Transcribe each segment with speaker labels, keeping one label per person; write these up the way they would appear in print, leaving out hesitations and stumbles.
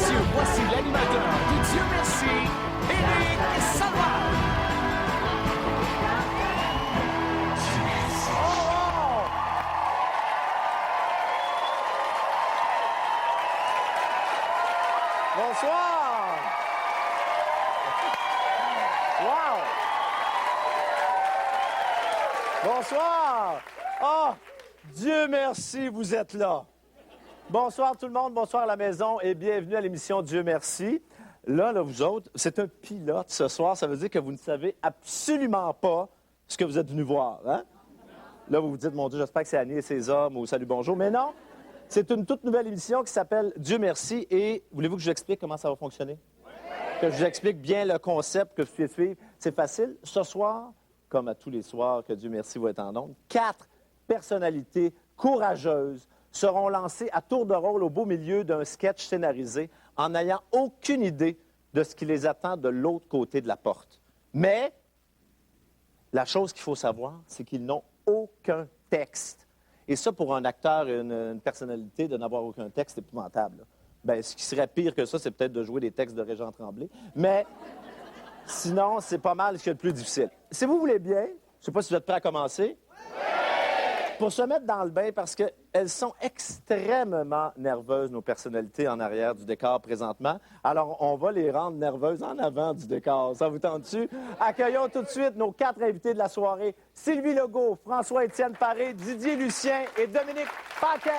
Speaker 1: messieurs, voici l'animateur de Dieu merci, Éric Salvaire.
Speaker 2: Bonsoir! Wow! Bonsoir! Oh, Dieu merci, vous êtes là. Bonsoir tout le monde, bonsoir à la maison et bienvenue à l'émission Dieu merci. Là, vous autres, c'est un pilote ce soir. Ça veut dire que vous ne savez absolument pas ce que vous êtes venus voir, hein? Là, vous vous dites, mon Dieu, j'espère que c'est Annie et ses hommes ou Salut, bonjour. Mais non, c'est une toute nouvelle émission qui s'appelle Dieu merci. Et voulez-vous que je vous explique comment ça va fonctionner? Que je vous explique bien le concept que vous pouvez suivre. C'est facile. Ce soir, comme à tous les soirs que Dieu merci va être en ondes, 4 personnalités courageuses seront lancées à tour de rôle au beau milieu d'un sketch scénarisé en n'ayant aucune idée de ce qui les attend de l'autre côté de la porte. Mais la chose qu'il faut savoir, c'est qu'ils n'ont aucun texte. Et ça, pour un acteur et une personnalité, de n'avoir aucun texte, c'est épouvantable. Là. Bien, ce qui serait pire que ça, c'est peut-être de jouer des textes de Régent Tremblay. Mais sinon, c'est pas mal ce qui est le plus difficile. Si vous voulez bien, je ne sais pas si vous êtes prêts à commencer. Pour se mettre dans le bain, parce qu'elles sont extrêmement nerveuses, nos personnalités en arrière du décor présentement. Alors, on va les rendre nerveuses en avant du décor. Ça vous tente-tu? Accueillons tout de suite nos 4 invités de la soirée. Sylvie Legault, François-Étienne Paré, Didier Lucien et Dominique Paquet.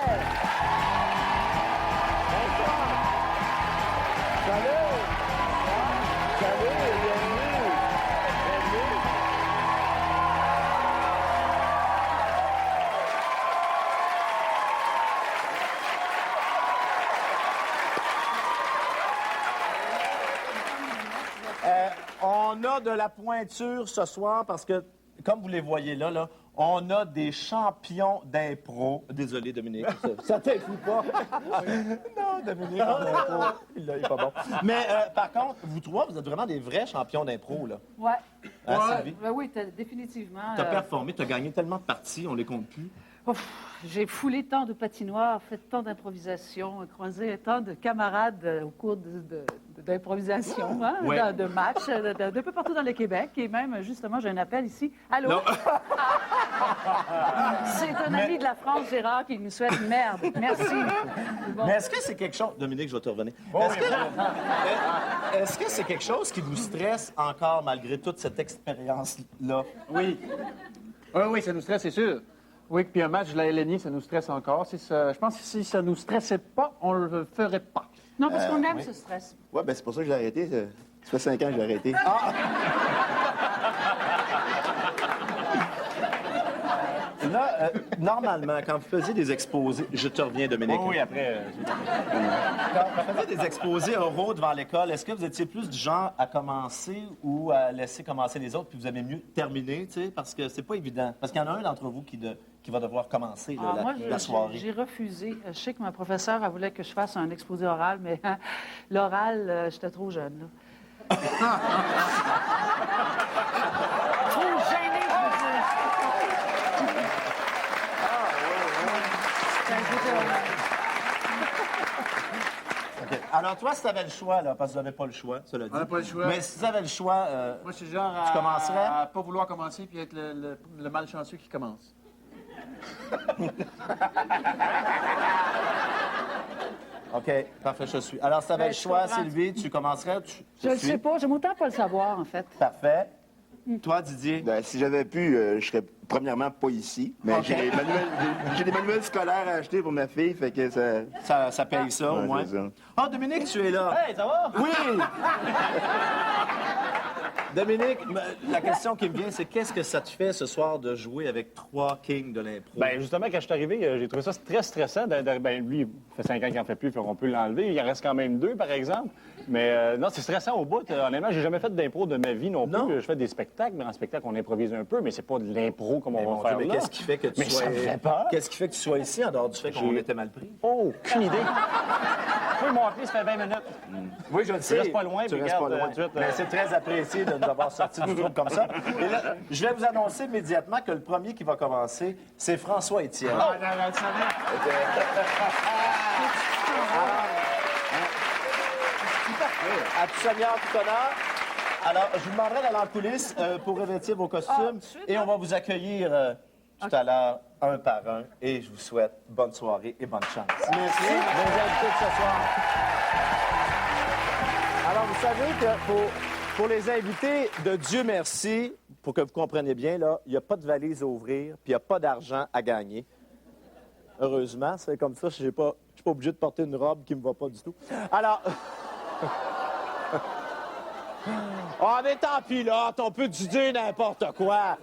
Speaker 2: Bonsoir. Salut. Salut, bienvenue. Bienvenue. On a de la pointure ce soir parce que, comme vous les voyez là, on a des champions d'impro. Désolé, Dominique, ça t'inclut pas. Non, Dominique, en impro, il est pas bon. Mais par contre, vous trois, vous êtes vraiment des vrais champions d'impro, là.
Speaker 3: Ouais.
Speaker 2: Hein, Sylvie?
Speaker 3: Ben oui, définitivement.
Speaker 2: T'as performé, t'as gagné tellement de parties, on les compte plus.
Speaker 3: J'ai foulé tant de patinoires, fait tant d'improvisation, croisé tant de camarades au cours d'improvisation, hein,
Speaker 2: Ouais.
Speaker 3: de matchs, d'un peu partout dans le Québec. Et même, justement, j'ai un appel ici. Allô?
Speaker 2: Non.
Speaker 3: C'est un ami de la France, Gérard, qui nous souhaite merde. Merci. Bon.
Speaker 2: Mais est-ce que c'est quelque chose... Dominique, je vais te revenir. Est-ce que c'est quelque chose qui vous stresse encore malgré toute cette expérience-là?
Speaker 4: Oui. Oui, ça nous stresse, c'est sûr. Oui, puis un match de la LNI, ça nous stresse encore. Je pense que si ça nous stressait pas, on le ferait pas.
Speaker 3: Non, parce qu'on aime ce stress.
Speaker 5: Ouais, ben c'est pour ça que j'ai arrêté. Ça fait 5 ans que j'ai arrêté.
Speaker 2: Là, normalement, quand vous faisiez des exposés... Je te reviens, Dominique.
Speaker 4: Oui, après...
Speaker 2: Quand vous faisiez des exposés oraux devant l'école, est-ce que vous étiez plus du genre à commencer ou à laisser commencer les autres, puis vous aimez mieux terminer, tu sais? Parce que c'est pas évident. Parce qu'il y en a un d'entre vous qui va devoir commencer là,
Speaker 3: Moi,
Speaker 2: la soirée.
Speaker 3: j'ai refusé. Je sais que ma professeure, elle voulait que je fasse un exposé oral, mais l'oral, j'étais trop jeune. Là. Trop gênée, je veux dire.
Speaker 2: OK. Alors, toi, si tu avais le choix, là, parce que vous n'avez pas le choix, cela dit.
Speaker 4: On n'a pas le choix.
Speaker 2: Mais si tu avais le choix,
Speaker 4: Moi, je suis genre
Speaker 2: Tu commencerais?
Speaker 4: à pas vouloir commencer puis être le malchanceux qui commence.
Speaker 2: OK, parfait, je suis. Alors, si tu avais le
Speaker 3: je
Speaker 2: choix,
Speaker 3: comprends.
Speaker 2: Sylvie, tu commencerais?
Speaker 3: Je ne sais pas. J'aime autant pas le savoir, en fait.
Speaker 2: Parfait. Toi, Didier?
Speaker 5: Ben, si j'avais pu, je serais premièrement pas ici. Mais
Speaker 2: OK.
Speaker 5: j'ai des manuels scolaires à acheter pour ma fille, fait que ça...
Speaker 2: Ça paye ça, au
Speaker 5: Ouais,
Speaker 2: moins.
Speaker 5: c'est ça.
Speaker 2: Ah, Dominique, tu es là.
Speaker 4: Hey, ça va?
Speaker 2: Oui! Dominique, la question qui me vient, c'est qu'est-ce que ça te fait ce soir de jouer avec 3 kings de l'impro?
Speaker 4: Ben justement, quand je suis arrivé, j'ai trouvé ça très stressant. Ben, lui, il fait 5 ans qu'il n'en fait plus, fait qu'on peut l'enlever. Il en reste quand même 2, par exemple. Mais non, c'est stressant au bout. Honnêtement, j'ai jamais fait d'impro de ma vie non plus.
Speaker 2: Non.
Speaker 4: Je fais des spectacles, mais en spectacle, on improvise un peu, mais c'est pas de l'impro comme on
Speaker 2: Mon
Speaker 4: va faire
Speaker 2: Dieu, mais
Speaker 4: là.
Speaker 2: qu'est-ce qui fait que tu
Speaker 4: Mais
Speaker 2: sois...
Speaker 4: ça me fait peur.
Speaker 2: Qu'est-ce qui fait que tu sois ici, en dehors du fait qu'on était mal pris?
Speaker 4: Oh, aucune idée. Moi, ils m'ont appelé, ça fait 20 minutes.
Speaker 2: Oui, je le sais.
Speaker 4: restes pas loin,
Speaker 2: Tu
Speaker 4: puis
Speaker 2: restes pas
Speaker 4: regarde,
Speaker 2: loin.
Speaker 4: tout de suite,
Speaker 2: Mais c'est très apprécié de nous avoir sortis du trouble comme ça. Et là, je vais vous annoncer immédiatement que le premier qui va commencer, c'est François-Étienne.
Speaker 4: Ah, je le savais.
Speaker 2: À tout seigneur, tout honneur. Alors, je vous demanderai d'aller en coulisses pour revêtir vos costumes.
Speaker 3: tout de suite,
Speaker 2: et
Speaker 3: hein?
Speaker 2: on va vous accueillir tout à l'heure, un par un. Et je vous souhaite bonne soirée et bonne chance. Merci. Vos invités de ce soir. Alors, vous savez que pour les invités de Dieu merci, pour que vous compreniez bien, là, il n'y a pas de valise à ouvrir, puis il n'y a pas d'argent à gagner. Heureusement, c'est comme ça, je ne suis pas obligé de porter une robe qui ne me va pas du tout. Alors... Ah, mais tant pis, là, on peut dire n'importe quoi.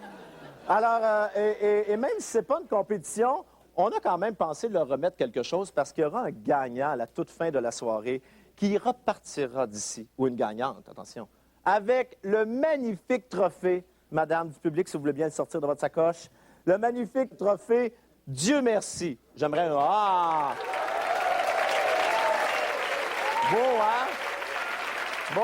Speaker 2: Alors, et même si c'est pas une compétition, on a quand même pensé leur remettre quelque chose parce qu'il y aura un gagnant à la toute fin de la soirée qui repartira d'ici, ou une gagnante, attention, avec le magnifique trophée, madame du public, si vous voulez bien le sortir de votre sacoche, le magnifique trophée Dieu merci. J'aimerais... Ah! Beau, hein? Beau?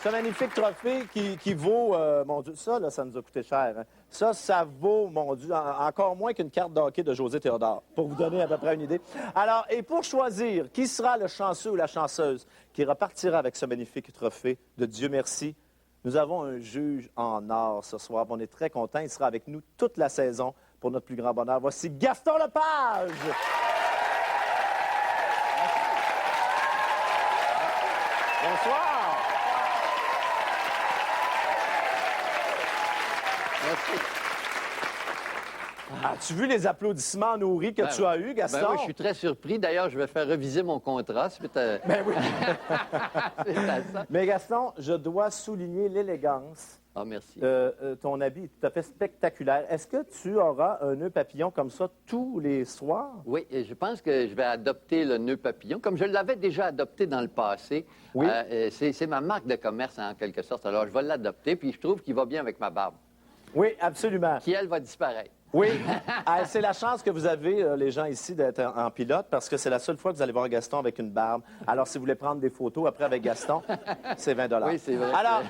Speaker 2: Ce magnifique trophée qui vaut, mon Dieu, ça, là, ça nous a coûté cher. Hein? Ça vaut, mon Dieu, encore moins qu'une carte de hockey de José Théodore, pour vous donner à peu près une idée. Alors, et pour choisir qui sera le chanceux ou la chanceuse qui repartira avec ce magnifique trophée de Dieu merci, nous avons un juge en or ce soir. On est très contents. Il sera avec nous toute la saison pour notre plus grand bonheur. Voici Gaston Lepage! Bonsoir!
Speaker 6: Merci.
Speaker 2: As-tu vu les applaudissements nourris que tu as eus, Gaston?
Speaker 6: Ben oui, je suis très surpris. D'ailleurs, je vais faire reviser mon contrat suite à...
Speaker 2: Ben oui.
Speaker 6: suite à ça.
Speaker 2: Mais Gaston, je dois souligner l'élégance.
Speaker 6: Ah, merci.
Speaker 2: Ton habit est tout à fait spectaculaire. Est-ce que tu auras un nœud papillon comme ça tous les soirs?
Speaker 6: Oui, et je pense que je vais adopter le nœud papillon, comme je l'avais déjà adopté dans le passé.
Speaker 2: Oui.
Speaker 6: C'est ma marque de commerce, en quelque sorte. Alors, je vais l'adopter, puis je trouve qu'il va bien avec ma barbe,
Speaker 2: Oui, absolument.
Speaker 6: qui, elle, va disparaître.
Speaker 2: Oui. Ah, c'est la chance que vous avez, les gens ici, d'être en pilote, parce que c'est la seule fois que vous allez voir Gaston avec une barbe. Alors, si vous voulez prendre des photos après avec Gaston, c'est 20
Speaker 6: Oui, c'est vrai.
Speaker 2: Alors,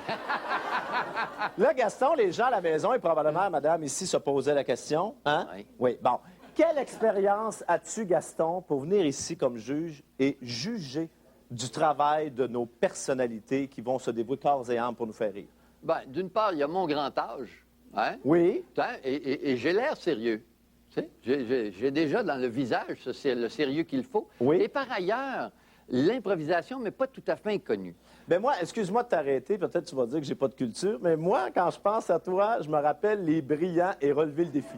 Speaker 2: là, Gaston, les gens à la maison, et probablement madame ici se posaient la question. Hein?
Speaker 6: Oui.
Speaker 2: Oui, bon. Quelle expérience as-tu, Gaston, pour venir ici comme juge et juger du travail de nos personnalités qui vont se dévouer corps et âme pour nous faire rire?
Speaker 6: Ben, d'une part, il y a mon grand âge. Hein?
Speaker 2: Oui.
Speaker 6: Hein? Et j'ai l'air sérieux. Tu sais, j'ai déjà dans le visage le sérieux qu'il faut.
Speaker 2: Oui.
Speaker 6: Et par ailleurs, l'improvisation m'est pas tout à fait inconnue.
Speaker 2: Ben moi, excuse-moi de t'arrêter, peut-être tu vas dire que j'ai pas de culture, mais moi, quand je pense à toi, je me rappelle les brillants et relever le défi.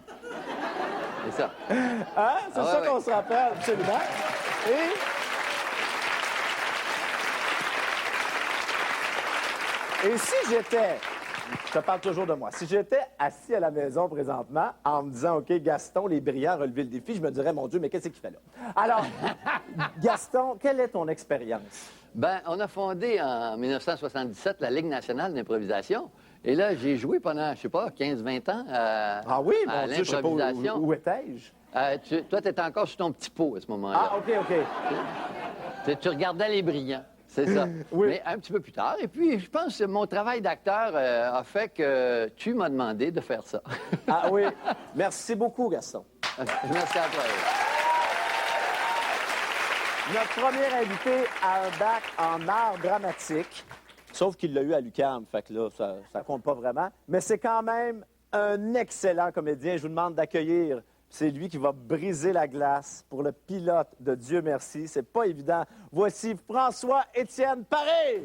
Speaker 6: C'est ça.
Speaker 2: Hein? C'est
Speaker 6: Ah,
Speaker 2: ça
Speaker 6: ouais,
Speaker 2: qu'on
Speaker 6: ouais.
Speaker 2: se rappelle, absolument. Et si j'étais, je te parle toujours de moi, si j'étais assis à la maison présentement en me disant, OK, Gaston, les brillants, relever le défi, je me dirais, mon Dieu, mais qu'est-ce qu'il fait là? Alors, Gaston, quelle est ton expérience?
Speaker 6: Ben, on a fondé en 1977 la Ligue nationale d'improvisation. Et là, j'ai joué pendant, je sais pas, 15-20 ans
Speaker 2: Ah oui,
Speaker 6: à
Speaker 2: mon Dieu, je sais pas
Speaker 6: l'improvisation.
Speaker 2: où étais-je?
Speaker 6: Toi, tu étais encore sur ton petit pot à ce moment-là.
Speaker 2: Ah, OK, OK.
Speaker 6: Tu regardais les brillants, c'est ça.
Speaker 2: Oui.
Speaker 6: Mais un petit peu plus tard. Et puis, je pense que mon travail d'acteur a fait que tu m'as demandé de faire ça.
Speaker 2: Ah oui. Merci beaucoup, Gaston.
Speaker 6: Merci à toi.
Speaker 2: Notre premier invité a un bac en art dramatique, sauf qu'il l'a eu à l'UQAM, fait que là, ça compte pas vraiment. Mais c'est quand même un excellent comédien. Je vous demande d'accueillir. C'est lui qui va briser la glace pour le pilote de Dieu merci. C'est pas évident. Voici François-Étienne Paré.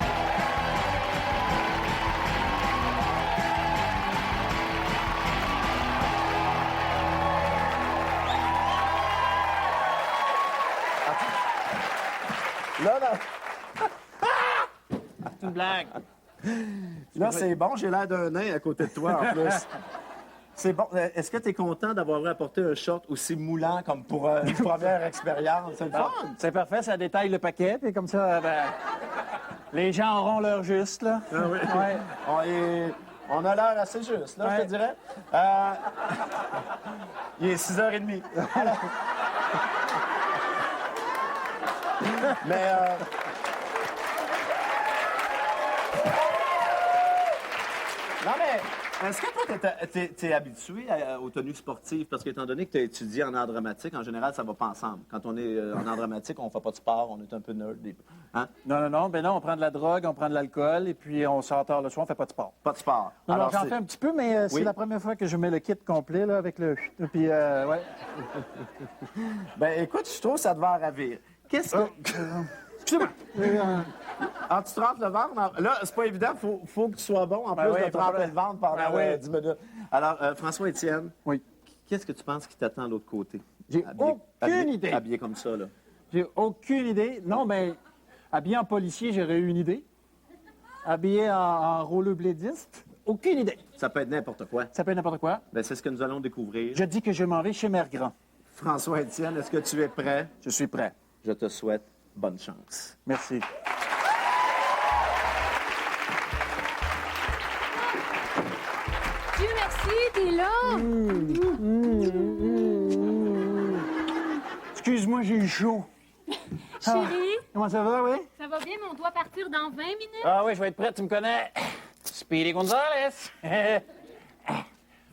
Speaker 2: Là,
Speaker 1: C'est une blague.
Speaker 2: là c'est bon, j'ai l'air d'un nain à côté de toi en plus. C'est bon. Est-ce que tu es content d'avoir apporté un short aussi moulant comme pour une première expérience? C'est le fun.
Speaker 1: C'est parfait, ça détaille le paquet, puis comme ça, ben, les gens auront leur juste, là.
Speaker 2: Ah oui.
Speaker 1: Ouais.
Speaker 2: On a l'heure assez juste, là, je
Speaker 1: Ouais.
Speaker 2: te dirais. Il est 6h30. Alors... Mais... Non, mais... Est-ce que toi, t'es habitué aux tenues sportives? Parce qu'étant donné que tu as étudié en art dramatique, en général, ça va pas ensemble. Quand on est en art dramatique, on fait pas de sport, on est un peu nerd. Hein?
Speaker 1: Non, ben non, on prend de la drogue, on prend de l'alcool, et puis on sort tard le soir, on fait pas de sport.
Speaker 2: Pas de sport.
Speaker 1: Non,
Speaker 2: Alors,
Speaker 1: j'en
Speaker 2: c'est-
Speaker 1: fais un petit peu, mais c'est
Speaker 2: Oui.
Speaker 1: la première fois que je mets le kit complet, là, avec le... Puis, ouais.
Speaker 2: Ben, écoute, je trouve que ça devait en ravir. Qu'est-ce que...
Speaker 1: Excusez-moi.
Speaker 2: Ah, tu trempes le ventre? Là, c'est pas évident. Faut que tu sois bon, en
Speaker 1: Ben
Speaker 2: plus
Speaker 1: oui,
Speaker 2: de
Speaker 1: pas
Speaker 2: tremper
Speaker 1: problème.
Speaker 2: le ventre pendant
Speaker 1: Ben oui.
Speaker 2: 10 minutes. Alors, François-Étienne,
Speaker 1: Oui.
Speaker 2: qu'est-ce que tu penses qui t'attend de l'autre côté?
Speaker 1: J'ai aucune idée.
Speaker 2: Habillé comme ça, là.
Speaker 1: J'ai aucune idée. Non, mais habillé en policier, j'aurais eu une idée. Habillé en rollerbladiste, aucune idée.
Speaker 2: Ça peut être n'importe quoi.
Speaker 1: Ça peut être n'importe quoi.
Speaker 2: Ben, c'est ce que nous allons découvrir.
Speaker 1: Je dis que je m'en vais chez Mère Grand.
Speaker 2: François-Étienne, est-ce que tu es prêt?
Speaker 1: Je suis prêt.
Speaker 2: Je te souhaite bonne chance.
Speaker 1: Merci.
Speaker 7: Dieu merci, t'es là!
Speaker 1: Excuse-moi, j'ai eu chaud.
Speaker 7: Chérie,
Speaker 1: Comment ça va, oui?
Speaker 7: ça va bien, mais on doit partir dans 20 minutes.
Speaker 1: Ah oui, je vais être prête, tu me connais. Speedy Gonzales.
Speaker 7: Ça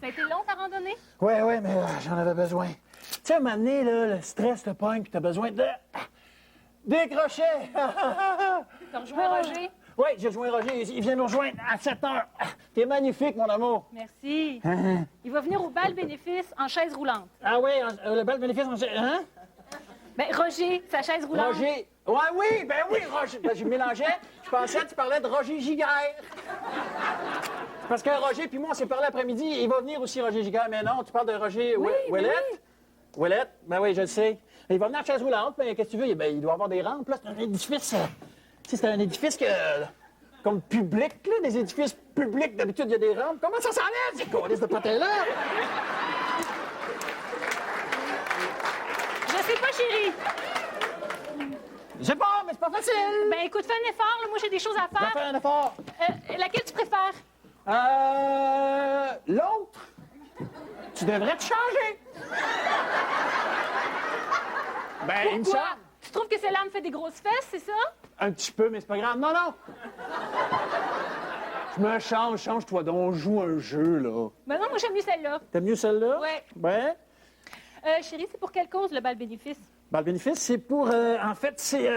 Speaker 7: a été long ta randonnée?
Speaker 1: Ouais, mais j'en avais besoin. Tu sais, à un moment donné, là, le stress te pogne, puis t'as besoin de... décrocher.
Speaker 7: T'as rejoint Roger?
Speaker 1: Oui, j'ai rejoint Roger. Il vient nous rejoindre à 7 heures. T'es magnifique, mon amour.
Speaker 7: Merci. Il va venir au bal bénéfice en chaise roulante.
Speaker 1: Ah oui, le bal bénéfice, hein?
Speaker 7: Ben, Roger, sa chaise roulante.
Speaker 1: Roger. Ouais, oui, Roger. Ben, je mélangeais. Je pensais que tu parlais de Roger Giguère. Parce que Roger puis moi, on s'est parlé après-midi. Il va venir aussi, Roger Giguère. Mais non, tu parles de Roger Ouellette? Ouellette? Ben oui, je le sais. Il va venir en chaise roulante, mais qu'est-ce que tu veux? Ben, il doit avoir des rampes. Là, c'est un édifice... tu sais, c'est un édifice comme public, là. Des édifices publics, d'habitude, il y a des rampes. Comment ça s'enlève, ces colis de patins-là?
Speaker 7: Je sais pas, chérie.
Speaker 1: Je sais pas, mais c'est pas facile.
Speaker 7: Ben, écoute, fais un effort, là. Moi, j'ai des choses à
Speaker 1: Je vais
Speaker 7: faire.
Speaker 1: faire un effort.
Speaker 7: Laquelle tu préfères?
Speaker 1: L'autre. Tu devrais te changer. Ben, il me
Speaker 7: Quoi?
Speaker 1: semble.
Speaker 7: Tu trouves que celle-là me fait des grosses fesses, c'est ça?
Speaker 1: Un petit peu, mais c'est pas grave. Non. Je me change-toi donc. On joue un jeu, là.
Speaker 7: Ben non, moi, j'aime mieux celle-là.
Speaker 1: T'aimes mieux celle-là?
Speaker 7: Ouais.
Speaker 1: Ouais.
Speaker 7: Chérie, c'est pour quelle cause, le bal bénéfice?
Speaker 1: Bal bénéfice, c'est pour... en fait, c'est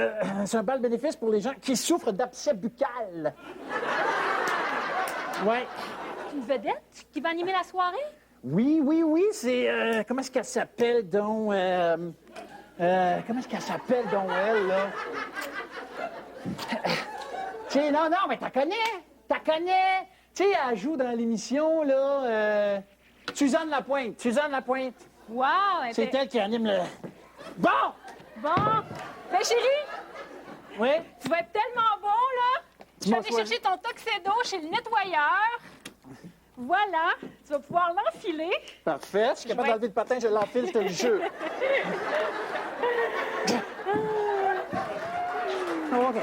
Speaker 1: un bal bénéfice pour les gens qui souffrent d'abcès buccal. Ouais.
Speaker 7: Une vedette qui va animer la soirée?
Speaker 1: Oui, c'est... comment est-ce qu'elle s'appelle, donc... comment est-ce qu'elle s'appelle, donc, elle, là? Tu sais, non, mais t'as connais. Tu sais, elle joue dans l'émission, là... Suzanne Lapointe.
Speaker 7: Wow!
Speaker 1: C'est elle qui anime le... Bon!
Speaker 7: Bon! Ben, chérie,
Speaker 1: Oui?
Speaker 7: tu vas être tellement bon, là! Je vais
Speaker 1: m'as
Speaker 7: aller
Speaker 1: choisi.
Speaker 7: chercher ton tuxedo chez le nettoyeur. Voilà, tu vas pouvoir l'enfiler.
Speaker 1: Parfait. Si je suis capable d'enlever le patin, je l'enfile, je te le jure. OK.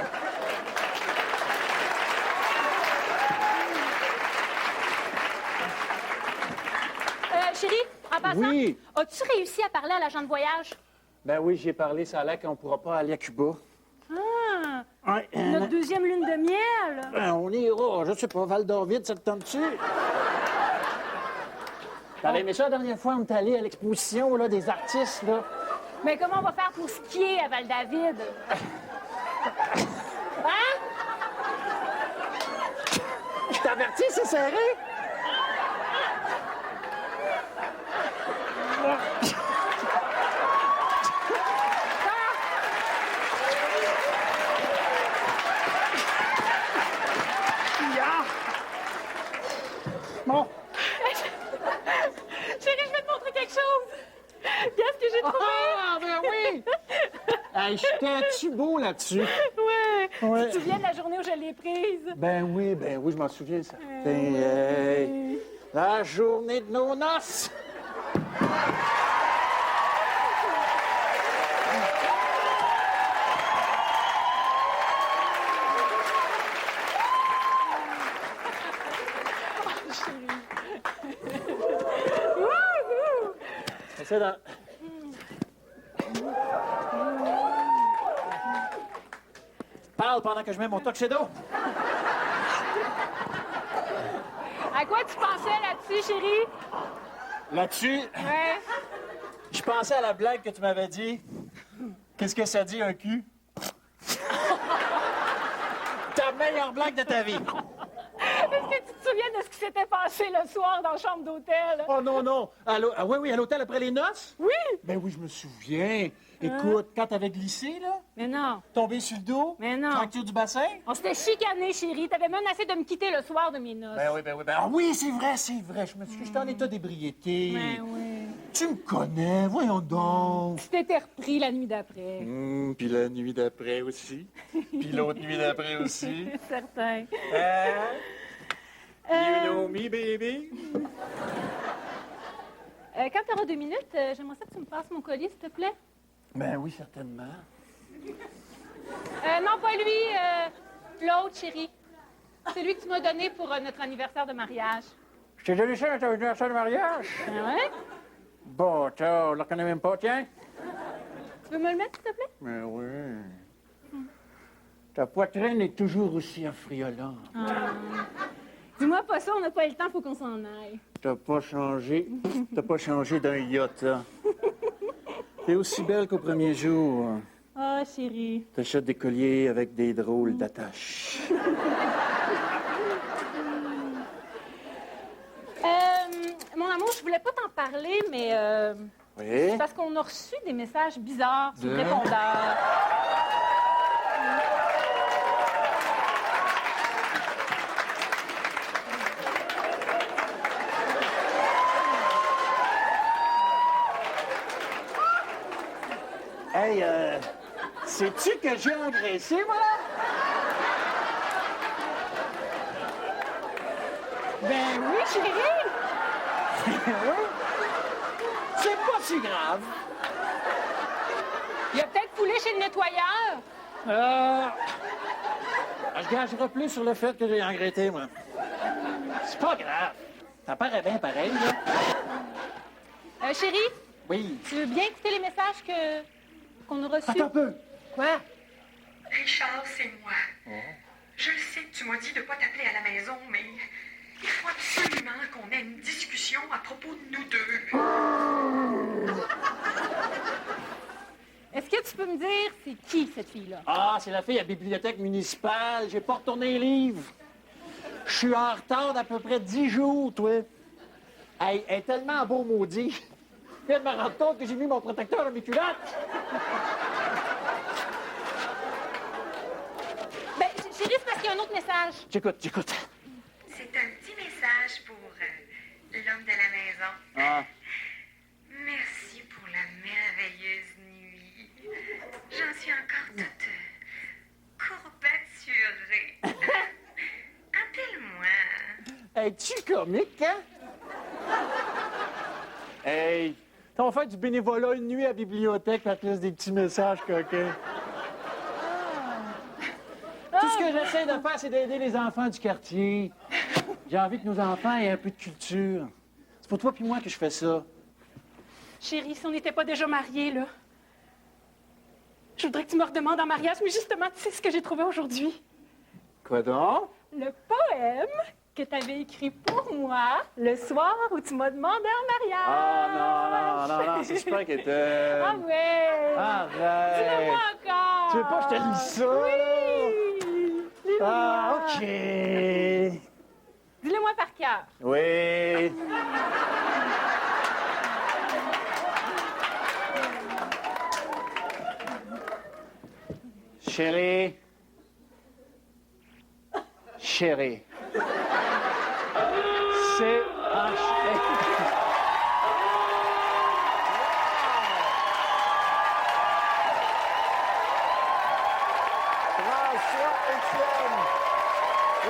Speaker 7: Chérie, en passant,
Speaker 1: Oui.
Speaker 7: as-tu réussi à parler à l'agent de voyage?
Speaker 1: Ben oui, j'y ai parlé, ça a l'air qu'on pourra pas aller à Cuba.
Speaker 7: Ah,
Speaker 1: Ouais,
Speaker 7: notre deuxième lune de miel.
Speaker 1: on ira, je sais pas, Val-d'Orville, ça te tente-tu? T'avais aimé ça la dernière fois, on est allé à l'exposition là, des artistes, là?
Speaker 7: Mais comment on va faire pour skier à Val-David? Hein?
Speaker 1: Je t'avertis, c'est serré? Bon.
Speaker 7: Chérie, je vais te montrer quelque chose. Qu'est-ce que j'ai trouvé?
Speaker 1: Ah, ben oui! Hey, j'étais-tu beau là-dessus?
Speaker 7: Ouais.
Speaker 1: Ouais.
Speaker 7: Tu te souviens de la journée où je l'ai prise?
Speaker 1: Ben oui, je m'en souviens, ça. Hey, la journée de nos noces! C'est dans... Parle pendant que je mets mon tuxedo.
Speaker 7: À quoi tu pensais là-dessus, chérie?
Speaker 1: Là-dessus,
Speaker 7: Ouais.
Speaker 1: je pensais à la blague que tu m'avais dit. Qu'est-ce que ça dit, un cul? Ta meilleure blague de ta vie.
Speaker 7: Est-ce que tu te souviens de ce qui s'était passé le soir dans la chambre d'hôtel?
Speaker 1: Oh non, non. Oui, à l'hôtel après les noces?
Speaker 7: Oui!
Speaker 1: Ben oui, je me souviens. Écoute, quand t'avais glissé, là,
Speaker 7: Mais non.
Speaker 1: tombé sur le dos,
Speaker 7: Mais non.
Speaker 1: fracture du bassin.
Speaker 7: On s'était chicané, chérie. T'avais menacé de me quitter le soir de mes noces.
Speaker 1: Ben oui. Ah oui, c'est vrai. Je me suis j'étais en état d'ébriété.
Speaker 7: Ben oui.
Speaker 1: Tu me connais, voyons donc.
Speaker 7: Tu t'étais repris la nuit d'après.
Speaker 1: Puis la nuit d'après aussi. Puis l'autre nuit d'après aussi.
Speaker 7: Certain.
Speaker 1: You know me, baby.
Speaker 7: Quand tu auras 2 minutes, j'aimerais ça que tu me passes mon colis, s'il te plaît.
Speaker 1: Ben oui, certainement.
Speaker 7: Non, pas lui. L'autre, chérie. C'est lui que tu m'as donné pour notre anniversaire de mariage.
Speaker 1: Je t'ai donné ça à ton anniversaire de mariage?
Speaker 7: Ah ouais?
Speaker 1: Bon, on le reconnaît même pas, tiens.
Speaker 7: Tu veux me le mettre, s'il te plaît?
Speaker 1: Ben oui. Ta poitrine est toujours aussi affriolante.
Speaker 7: Dis-moi pas ça, on n'a pas eu le temps, faut qu'on s'en aille.
Speaker 1: T'as pas changé d'un iota. T'es aussi belle qu'au premier jour.
Speaker 7: Ah, chérie.
Speaker 1: T'achètes des colliers avec des drôles d'attaches.
Speaker 7: Mon amour, je voulais pas t'en parler, mais
Speaker 1: Oui?
Speaker 7: c'est parce qu'on a reçu des messages bizarres sur le répondeur.
Speaker 1: Hey, sais-tu que j'ai engraissé, moi?
Speaker 7: Ben oui, chérie!
Speaker 1: Oui. C'est pas si grave.
Speaker 7: Il a peut-être foulé chez le nettoyeur.
Speaker 1: Je gagerai plus sur le fait que j'ai engraissé, moi. C'est pas grave. Ça paraît bien pareil, là.
Speaker 7: Chérie,
Speaker 1: Oui.
Speaker 7: tu veux bien écouter les messages qu'on a reçus?
Speaker 1: Attends un peu.
Speaker 7: Quoi?
Speaker 8: Richard, c'est moi. Je le sais que tu m'as dit de ne pas t'appeler à la maison, mais il faut absolument qu'on ait une discussion à propos de nous deux.
Speaker 7: Est-ce que tu peux me dire c'est qui, cette fille-là?
Speaker 1: Ah, c'est la fille à la bibliothèque municipale. J'ai pas retourné les livres. Je suis en retard d'à peu près 10 jours, toi. Elle est tellement beau maudit. Je viens de me rendre compte que j'ai mis mon protecteur dans mes culottes.
Speaker 7: Ben, chérie, c'est parce qu'il y a un autre message.
Speaker 1: J'écoute.
Speaker 8: C'est un petit message pour l'homme de la maison.
Speaker 1: Ah.
Speaker 8: Merci pour la merveilleuse nuit. J'en suis encore toute courbaturée. Appelle-moi.
Speaker 1: Es-tu comique, hein? Hey, on va faire du bénévolat une nuit à la bibliothèque, puis elle te laisse des petits messages coquins. Tout ce que j'essaie de faire, c'est d'aider les enfants du quartier. J'ai envie que nos enfants aient un peu de culture. C'est pour toi puis moi que je fais ça.
Speaker 7: Chérie, si on n'était pas déjà mariés, là. Je voudrais que tu me redemandes en mariage, mais justement, tu sais ce que j'ai trouvé aujourd'hui?
Speaker 1: Quoi donc?
Speaker 7: Le poème que tu avais écrit pour moi le soir où tu m'as demandé en mariage.
Speaker 1: Ah non, c'est super qu'était.
Speaker 7: Ah ouais!
Speaker 1: Arrête!
Speaker 7: Dis-le-moi encore!
Speaker 1: Tu veux pas que je te lise ça?
Speaker 7: Oui! Dis-le-moi.
Speaker 1: Ah, OK.
Speaker 7: Dis-le-moi par cœur.
Speaker 1: Oui. Chérie. Chérie. C-H-E.
Speaker 2: François Étienne. Oh!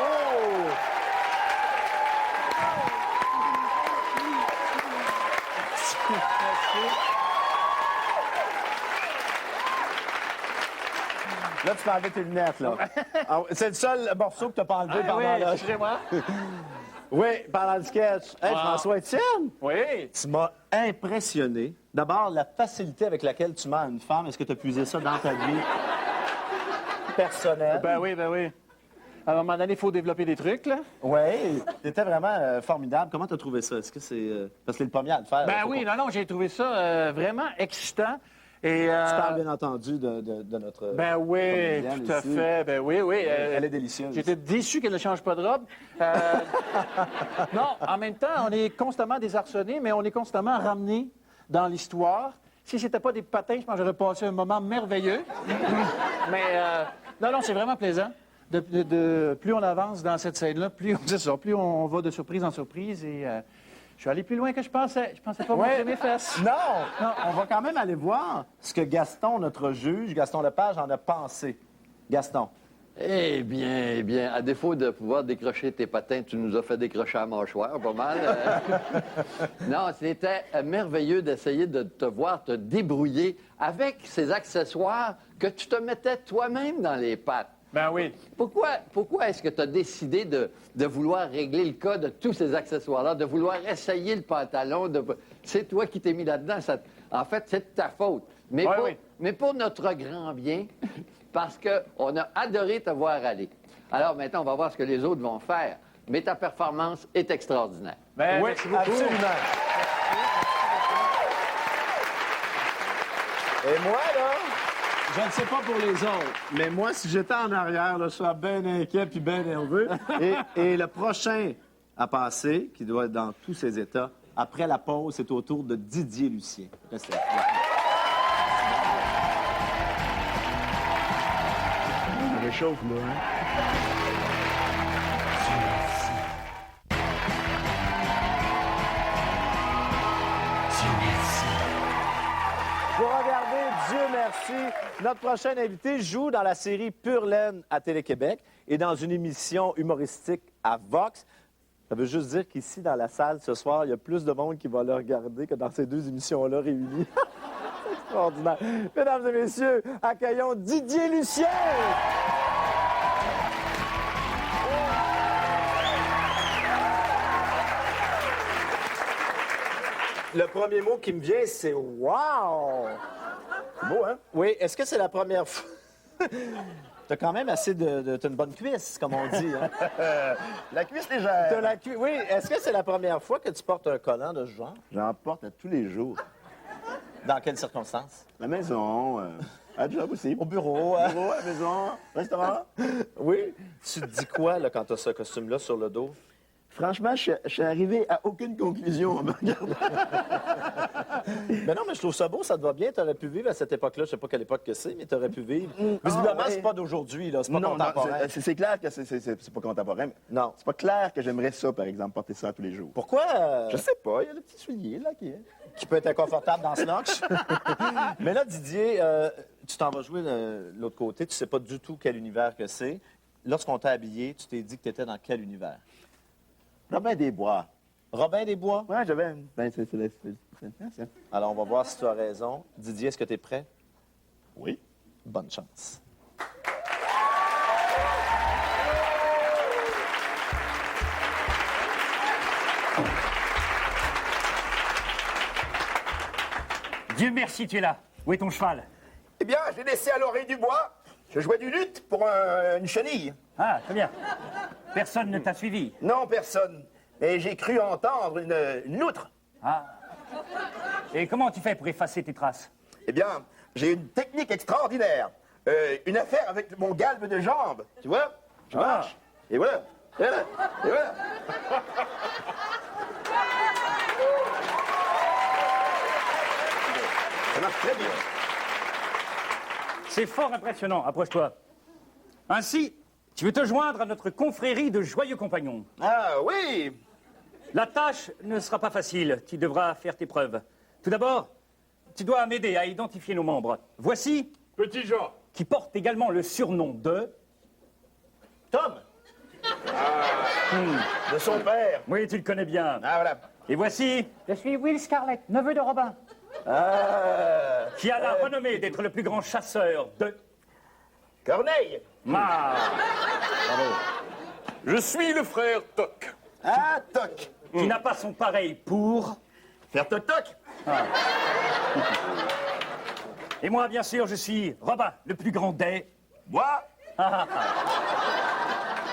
Speaker 2: Là, tu peux enlever tes lunettes, là. Ah, c'est le seul morceau que tu n'as pas enlevé pendant
Speaker 1: Oui,
Speaker 2: le...
Speaker 1: excusez-moi.
Speaker 2: Oui, pendant le sketch. Hey, François Étienne,
Speaker 1: Oui.
Speaker 2: tu m'as impressionné. D'abord, la facilité avec laquelle tu mets à une femme. Est-ce que tu as puisé ça dans ta vie personnelle?
Speaker 1: Ben oui. À un moment donné, il faut développer des trucs, là.
Speaker 2: Oui, t'étais vraiment formidable. Comment t'as trouvé ça? Est-ce que c'est... Parce que c'est le premier à le faire.
Speaker 1: Ben
Speaker 2: faut
Speaker 1: oui,
Speaker 2: qu'on-
Speaker 1: non, j'ai trouvé ça vraiment excitant. Et,
Speaker 2: Tu parles bien entendu de notre...
Speaker 1: ben oui,
Speaker 2: comédienne
Speaker 1: tout à
Speaker 2: ici.
Speaker 1: fait. Ben oui, oui.
Speaker 2: Elle est délicieuse.
Speaker 1: J'étais déçu qu'elle ne change pas de robe. Non, en même temps, on est constamment désarçonné, mais on est constamment ramené dans l'histoire. Si c'était pas des patins, je pense que j'aurais passé un moment merveilleux. Mais non, c'est vraiment plaisant. Plus on avance dans cette scène-là, plus on va de surprise en surprise. Et je suis allé plus loin que je pensais. Je pensais pas montrer mes fesses.
Speaker 2: Non, on va quand même aller voir ce que Gaston, notre juge, Gaston Lepage, en a pensé. Gaston.
Speaker 6: Eh bien, à défaut de pouvoir décrocher tes patins, tu nous as fait décrocher la mâchoire, pas mal. Non, c'était merveilleux d'essayer de te voir te débrouiller avec ces accessoires que tu te mettais toi-même dans les pattes.
Speaker 1: Ben oui.
Speaker 6: Pourquoi est-ce que tu as décidé de vouloir régler le cas de tous ces accessoires-là, de vouloir essayer le pantalon? C'est toi qui t'es mis là-dedans. En fait, c'est de ta faute. Mais pour notre grand bien, parce qu'on a adoré te voir aller. Alors maintenant, on va voir ce que les autres vont faire. Mais ta performance est extraordinaire.
Speaker 1: Ben,
Speaker 2: Oui,
Speaker 1: merci beaucoup.
Speaker 2: absolument. Et moi, là, je ne sais pas pour les autres, mais moi, si j'étais en arrière, là, je serais bien inquiet puis bien nerveux. Et le prochain à passer, qui doit être dans tous ses états, après la pause, c'est au tour de Didier Lucien. Restez là.
Speaker 5: Ça réchauffe, là, hein?
Speaker 2: Vous regardez, Dieu merci, notre prochain invité joue dans la série Pure Laine à Télé-Québec et dans une émission humoristique à Vox. Ça veut juste dire qu'ici, dans la salle, ce soir, il y a plus de monde qui va le regarder que dans ces deux émissions-là réunies. C'est extraordinaire. Mesdames et messieurs, accueillons Didier Lucien! Le premier mot qui me vient, c'est « wow ». C'est beau, hein? Oui, est-ce que c'est la première fois? T'as quand même assez t'as une bonne cuisse, comme on dit, hein?
Speaker 5: La cuisse légère.
Speaker 2: Oui, est-ce que c'est la première fois que tu portes un collant de ce genre?
Speaker 5: J'en porte à tous les jours.
Speaker 2: Dans quelles circonstances?
Speaker 5: La maison, à job aussi.
Speaker 2: Au bureau,
Speaker 5: Bureau, à la maison, restaurant.
Speaker 2: Oui. Tu te dis quoi, là, quand t'as ce costume-là sur le dos?
Speaker 5: Franchement, je suis arrivé à aucune conclusion en me regardant.
Speaker 2: Mais non, mais je trouve ça beau, ça te va bien. T'aurais pu vivre à cette époque-là. Je sais pas quelle époque que c'est, mais t'aurais pu vivre. Visiblement,
Speaker 5: ouais.
Speaker 2: c'est pas d'aujourd'hui, là. C'est pas
Speaker 5: Non,
Speaker 2: contemporain.
Speaker 5: c'est clair que c'est pas contemporain. Mais
Speaker 2: Non.
Speaker 5: c'est pas clair que j'aimerais ça, par exemple, porter ça tous les jours.
Speaker 2: Pourquoi?
Speaker 5: Je sais pas, il y a le petit soulier, là, qui est...
Speaker 2: Qui peut être inconfortable dans ce notch. Mais là, Didier, tu t'en vas jouer de l'autre côté. Tu sais pas du tout quel univers que c'est. Lorsqu'on t'a habillé, tu t'es dit que tu étais dans quel univers?
Speaker 5: Robin des Bois.
Speaker 2: Robin des Bois?
Speaker 5: Ouais, j'avais... Ben, c'est...
Speaker 2: Alors, on va voir si tu as raison. Didier, est-ce que tu es prêt?
Speaker 5: Oui.
Speaker 2: Bonne chance.
Speaker 9: Dieu merci, tu es là. Où est ton cheval?
Speaker 5: Eh bien, j'ai laissé à l'oreille du bois. Je jouais du luth pour une chenille.
Speaker 9: Ah, très bien. Personne ne t'a suivi.
Speaker 5: Non, personne. Et j'ai cru entendre une loutre.
Speaker 9: Ah. Et comment tu fais pour effacer tes traces?
Speaker 5: Eh bien, j'ai une technique extraordinaire. Une affaire avec mon galbe de jambes. Tu vois? Je marche. Et voilà. Et voilà. Et voilà. Ça marche très bien.
Speaker 9: C'est fort impressionnant. Approche-toi. Ainsi, tu veux te joindre à notre confrérie de joyeux compagnons.
Speaker 5: Ah oui.
Speaker 9: La tâche ne sera pas facile. Tu devras faire tes preuves. Tout d'abord, tu dois m'aider à identifier nos membres. Voici
Speaker 5: Petit Jean.
Speaker 9: qui porte également le surnom de...
Speaker 2: Tom!
Speaker 5: De son père.
Speaker 9: Oui, tu le connais bien.
Speaker 5: Ah voilà.
Speaker 9: Et voici
Speaker 3: Je suis Will Scarlett, neveu de Robin.
Speaker 9: qui a la renommée d'être le plus grand chasseur de...
Speaker 5: Corneille.
Speaker 9: Ah.
Speaker 5: Je suis le frère Toc. Ah, Toc.
Speaker 9: Qui n'a pas son pareil pour...
Speaker 5: Frère Toc Toc.
Speaker 9: Et moi, bien sûr, je suis Robin, le plus grand des...
Speaker 5: Moi.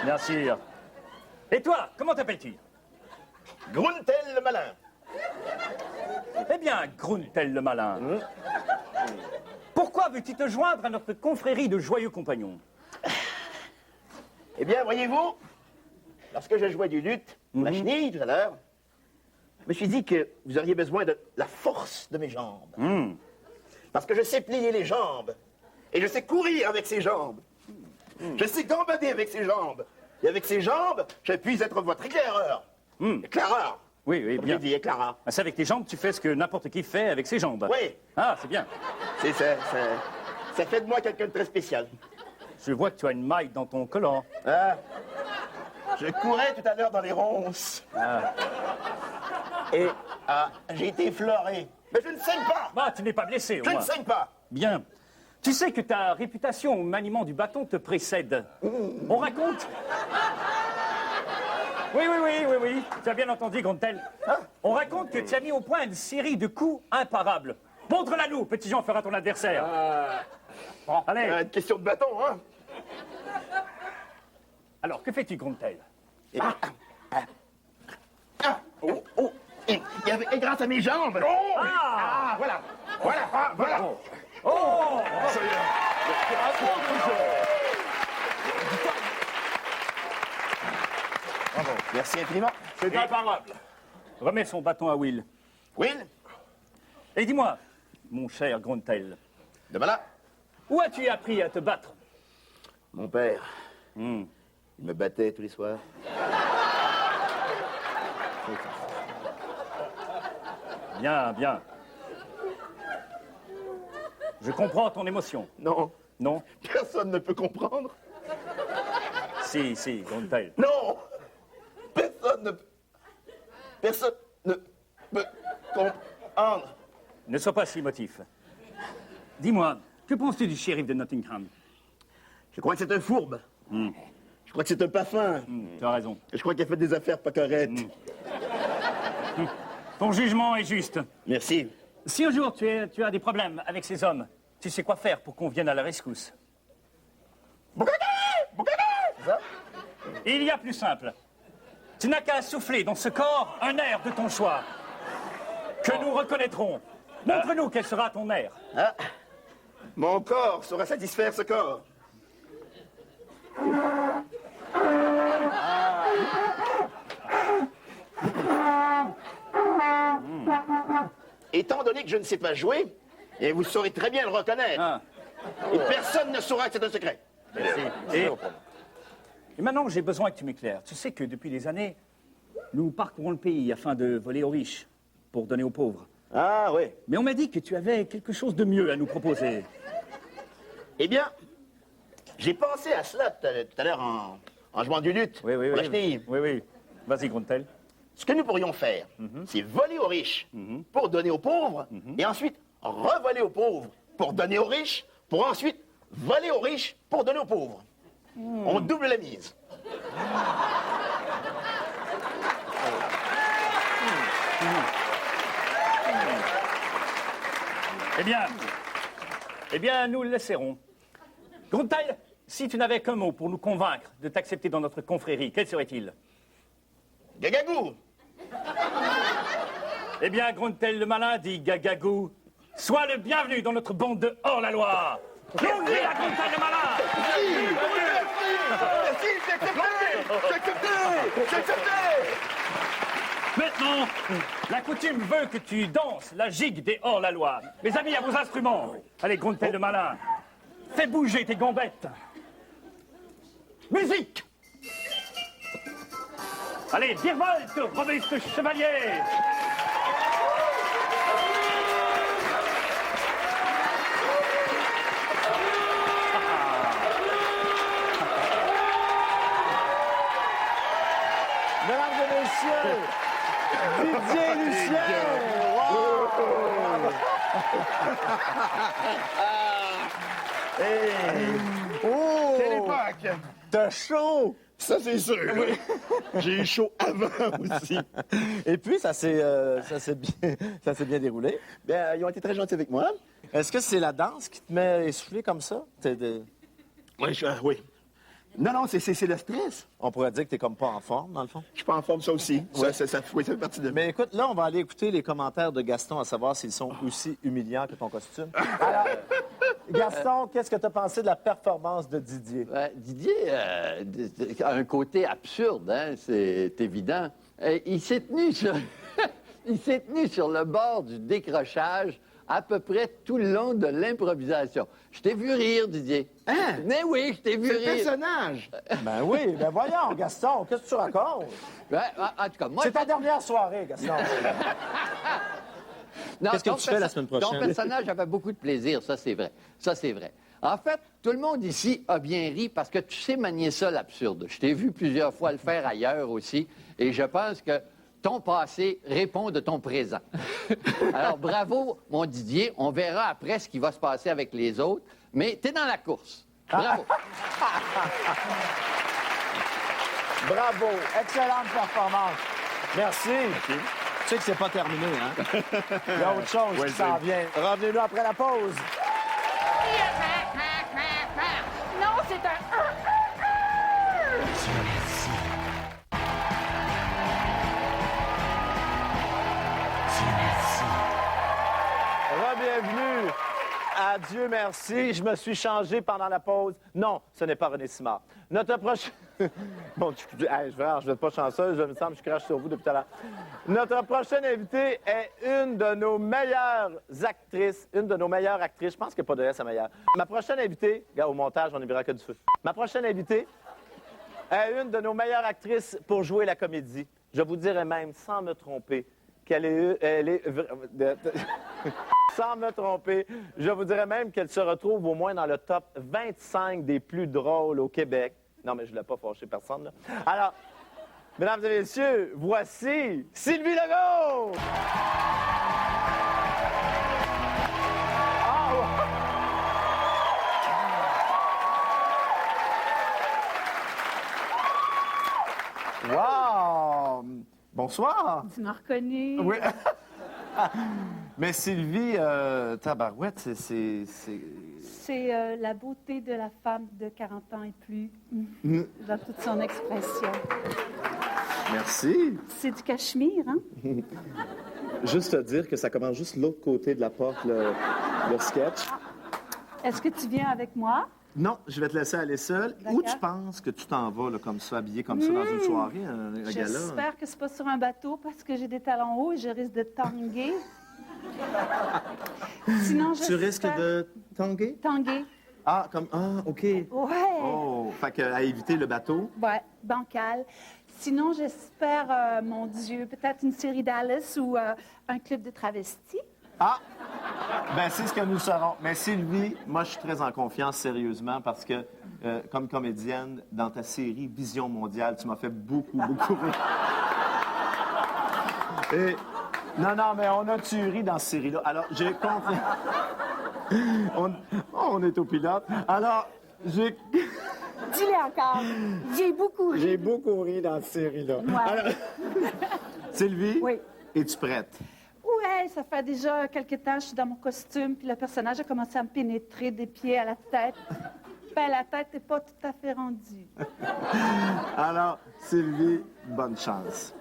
Speaker 9: Bien sûr. Et toi, comment t'appelles-tu?
Speaker 5: Gruntel le malin.
Speaker 9: Eh bien, Gruntel le malin. Pourquoi veux-tu te joindre à notre confrérie de joyeux compagnons?
Speaker 5: Eh bien, voyez-vous, lorsque je jouais du luth, la chenille tout à l'heure, je me suis dit que vous auriez besoin de la force de mes jambes. Parce que je sais plier les jambes. Et je sais courir avec ces jambes. Je sais gambader avec ces jambes. Et avec ces jambes, je puis être votre éclaireur. Éclaireur.
Speaker 9: Oui, oui,
Speaker 5: Comme
Speaker 9: bien.
Speaker 5: je dis, éclaireur.
Speaker 9: Ah, c'est avec tes jambes, tu fais ce que n'importe qui fait avec ses jambes.
Speaker 5: Oui.
Speaker 9: Ah, c'est bien.
Speaker 5: C'est ça, ça fait de moi quelqu'un de très spécial.
Speaker 9: Je vois que tu as une maille dans ton collant.
Speaker 5: Ah. Je courais tout à l'heure dans les ronces. Et j'ai été effleuré. Mais je ne saigne pas.
Speaker 9: Bah, tu n'es pas blessé, au
Speaker 5: Je ne
Speaker 9: moins.
Speaker 5: saigne pas.
Speaker 9: Bien. Tu sais que ta réputation au maniement du bâton te précède. On raconte... Oui. Tu as bien entendu, Gruntel. On raconte que tu as mis au point une série de coups imparables. Montre-la nous, petit Jean fera ton adversaire. Bon, allez.
Speaker 5: Une question de bâton, hein.
Speaker 9: Alors, que fais-tu, Gruntel?
Speaker 5: Et grâce à mes jambes. Voilà. Bravo. Merci infiniment.
Speaker 9: C'est imparable. Remets son bâton à Will.
Speaker 5: Will,
Speaker 9: Et dis-moi, mon cher Gruntel,
Speaker 5: de là.
Speaker 9: où as-tu appris à te battre?
Speaker 5: Mon père, il me battait tous les soirs.
Speaker 9: Bien, bien. Je comprends ton émotion.
Speaker 5: Non,
Speaker 9: Non?
Speaker 5: personne ne peut comprendre.
Speaker 9: Si, Gruntel.
Speaker 5: Non, personne ne peut comprendre.
Speaker 9: Ne sois pas si émotif. Dis-moi, que penses-tu du shérif de Nottingham?
Speaker 5: Je crois que c'est un fourbe. Je crois que c'est un pas fin.
Speaker 9: Tu as raison.
Speaker 5: Je crois qu'il a fait des affaires pas correctes.
Speaker 9: Ton jugement est juste.
Speaker 5: Merci.
Speaker 9: Si un jour tu as des problèmes avec ces hommes, tu sais quoi faire pour qu'on vienne à la rescousse?
Speaker 5: C'est ça?
Speaker 9: Il y a plus simple. Tu n'as qu'à souffler dans ce corps un air de ton choix, que nous reconnaîtrons. Montre-nous quel sera ton air.
Speaker 5: Mon corps saura satisfaire ce corps. Étant donné que je ne sais pas jouer, et vous saurez très bien le reconnaître. Et personne ne saura que c'est un secret.
Speaker 9: Et maintenant, j'ai besoin que tu m'éclaires. Tu sais que depuis des années, nous parcourons le pays afin de voler aux riches pour donner aux pauvres.
Speaker 5: Ah oui.
Speaker 9: Mais on m'a dit que tu avais quelque chose de mieux à nous proposer.
Speaker 5: Eh bien, j'ai pensé à cela tout à l'heure en jouant du luth. pour la chenille.
Speaker 9: Oui. Vas-y, Gruntel.
Speaker 5: Ce que nous pourrions faire, c'est voler aux riches pour donner aux pauvres, et ensuite revoler aux pauvres pour donner aux riches, pour ensuite voler aux riches pour donner aux pauvres. On double la mise.
Speaker 9: Eh bien, nous le laisserons. Gruntel, si tu n'avais qu'un mot pour nous convaincre de t'accepter dans notre confrérie, quel serait-il?
Speaker 5: Gagagou!
Speaker 9: Eh bien, Gruntel le malin dit Gagagou, sois le bienvenu dans notre bande de hors-la-loi. Longue vie à Gruntel le malin!
Speaker 5: Merci, j'ai accepté!
Speaker 9: Maintenant, la coutume veut que tu danses la gigue des hors-la-loi. Mes amis, à vos instruments. Allez, Gruntel le malin, fais bouger tes gambettes. Musique! Allez, virevolte, robuste chevalier!
Speaker 2: Mesdames et messieurs, Didier Lucien! Oh!
Speaker 5: Quelle époque!
Speaker 2: T'as chaud!
Speaker 5: Ça, c'est sûr. J'ai eu chaud avant aussi.
Speaker 2: Et puis, ça s'est bien déroulé.
Speaker 5: Ben, ils ont été très gentils avec moi.
Speaker 2: Est-ce que c'est la danse qui te met essoufflé comme ça?
Speaker 5: Oui. Non, c'est le stress.
Speaker 2: On pourrait dire que t'es comme pas en forme, dans le fond.
Speaker 5: Je suis pas en forme, ça aussi.
Speaker 2: Ouais.
Speaker 5: Ça fait partie de...
Speaker 2: Mais écoute, là, on va aller écouter les commentaires de Gaston à savoir s'ils sont aussi humiliants que ton costume. Alors, Gaston, qu'est-ce que tu as pensé de la performance de Didier?
Speaker 6: Didier a un côté absurde, hein, c'est évident. Il s'est tenu sur... il s'est tenu sur le bord du décrochage à peu près tout le long de l'improvisation. Je t'ai vu rire, Didier.
Speaker 5: Hein?
Speaker 6: Mais oui, je t'ai vu
Speaker 5: C'est
Speaker 6: rire.
Speaker 5: le personnage.
Speaker 2: Ben oui, ben voyons, Gaston, qu'est-ce que tu racontes?
Speaker 6: Ben, en tout cas, moi...
Speaker 2: C'est ta dernière soirée, Gaston.
Speaker 6: Non,
Speaker 2: Qu'est-ce que
Speaker 6: ton
Speaker 2: tu fais la semaine prochaine?
Speaker 6: Ton personnage avait beaucoup de plaisir, ça c'est vrai. Ça c'est vrai. En fait, tout le monde ici a bien ri parce que tu sais manier ça, l'absurde. Je t'ai vu plusieurs fois le faire ailleurs aussi et je pense que ton passé répond de ton présent. Alors bravo, mon Didier. On verra après ce qui va se passer avec les autres, mais t'es dans la course. Bravo.
Speaker 2: Bravo, excellente performance. Merci. Tu sais que c'est pas terminé, hein? Il y a autre chose qui s'en vient. Revenez-nous après la pause.
Speaker 7: Non, c'est un...
Speaker 2: Re-bienvenue à Dieu merci. Je me suis changé pendant la pause. Non, ce n'est pas René Simard. Notre prochain... Bon, je vais être pas chanceuse, je me semble que je crache sur vous depuis tout à l'heure. Notre prochaine invitée est une de nos meilleures actrices. Une de nos meilleures actrices. Je pense qu'il n'y a pas de S à meilleure. Ma prochaine invitée... Regarde, au montage, on y verra que du feu. Ma prochaine invitée est une de nos meilleures actrices pour jouer la comédie. Je vous dirais même, sans me tromper, qu'elle est sans me tromper, je vous dirais même qu'elle se retrouve au moins dans le top 25 des plus drôles au Québec. Non, mais je ne voulais pas fâcher personne, là. Alors, mesdames et messieurs, voici Sylvie Legault! Wow! Bonsoir!
Speaker 3: Tu m'as reconnu?
Speaker 2: Oui. Mais Sylvie, tabarouette, c'est...
Speaker 3: C'est la beauté de la femme de 40 ans et plus, dans toute son expression.
Speaker 2: Merci.
Speaker 3: C'est du cachemire, hein?
Speaker 2: Juste te dire que ça commence juste de l'autre côté de la porte, le sketch.
Speaker 3: Est-ce que tu viens avec moi?
Speaker 2: Non, je vais te laisser aller seule.
Speaker 3: D'accord.
Speaker 2: Où tu penses que tu t'en vas, là, comme ça, habillé comme ça, dans une soirée, un gala?
Speaker 3: J'espère que c'est pas sur un bateau parce que j'ai des talons hauts et je risque de tanguer. Sinon,
Speaker 2: Tu risques de tanguer?
Speaker 3: Tanguer.
Speaker 2: Ah, comme... Ah, OK.
Speaker 3: Ouais.
Speaker 2: Oh, fait qu'à éviter le bateau.
Speaker 3: Ouais, bancal. Sinon, j'espère, mon Dieu, peut-être une série d'Alice ou un club de travestis.
Speaker 2: Ah! Ben, c'est ce que nous serons. Mais Sylvie, moi, je suis très en confiance, sérieusement, parce que, comme comédienne, dans ta série Vision mondiale, tu m'as fait beaucoup rire. Et... Non, mais on a tuerie dans cette série-là. Alors, j'ai confiance. On est au pilote. Alors, j'ai...
Speaker 3: Dis-le encore. J'ai beaucoup ri.
Speaker 2: J'ai beaucoup ri dans cette série-là.
Speaker 3: Ouais.
Speaker 2: Alors... Sylvie,
Speaker 3: Oui.
Speaker 2: es-tu prête?
Speaker 3: Ouais, ça fait déjà quelques temps que je suis dans mon costume, puis le personnage a commencé à me pénétrer des pieds à la tête. Ben, la tête n'est pas tout à fait rendue.
Speaker 2: Alors, Sylvie, bonne chance.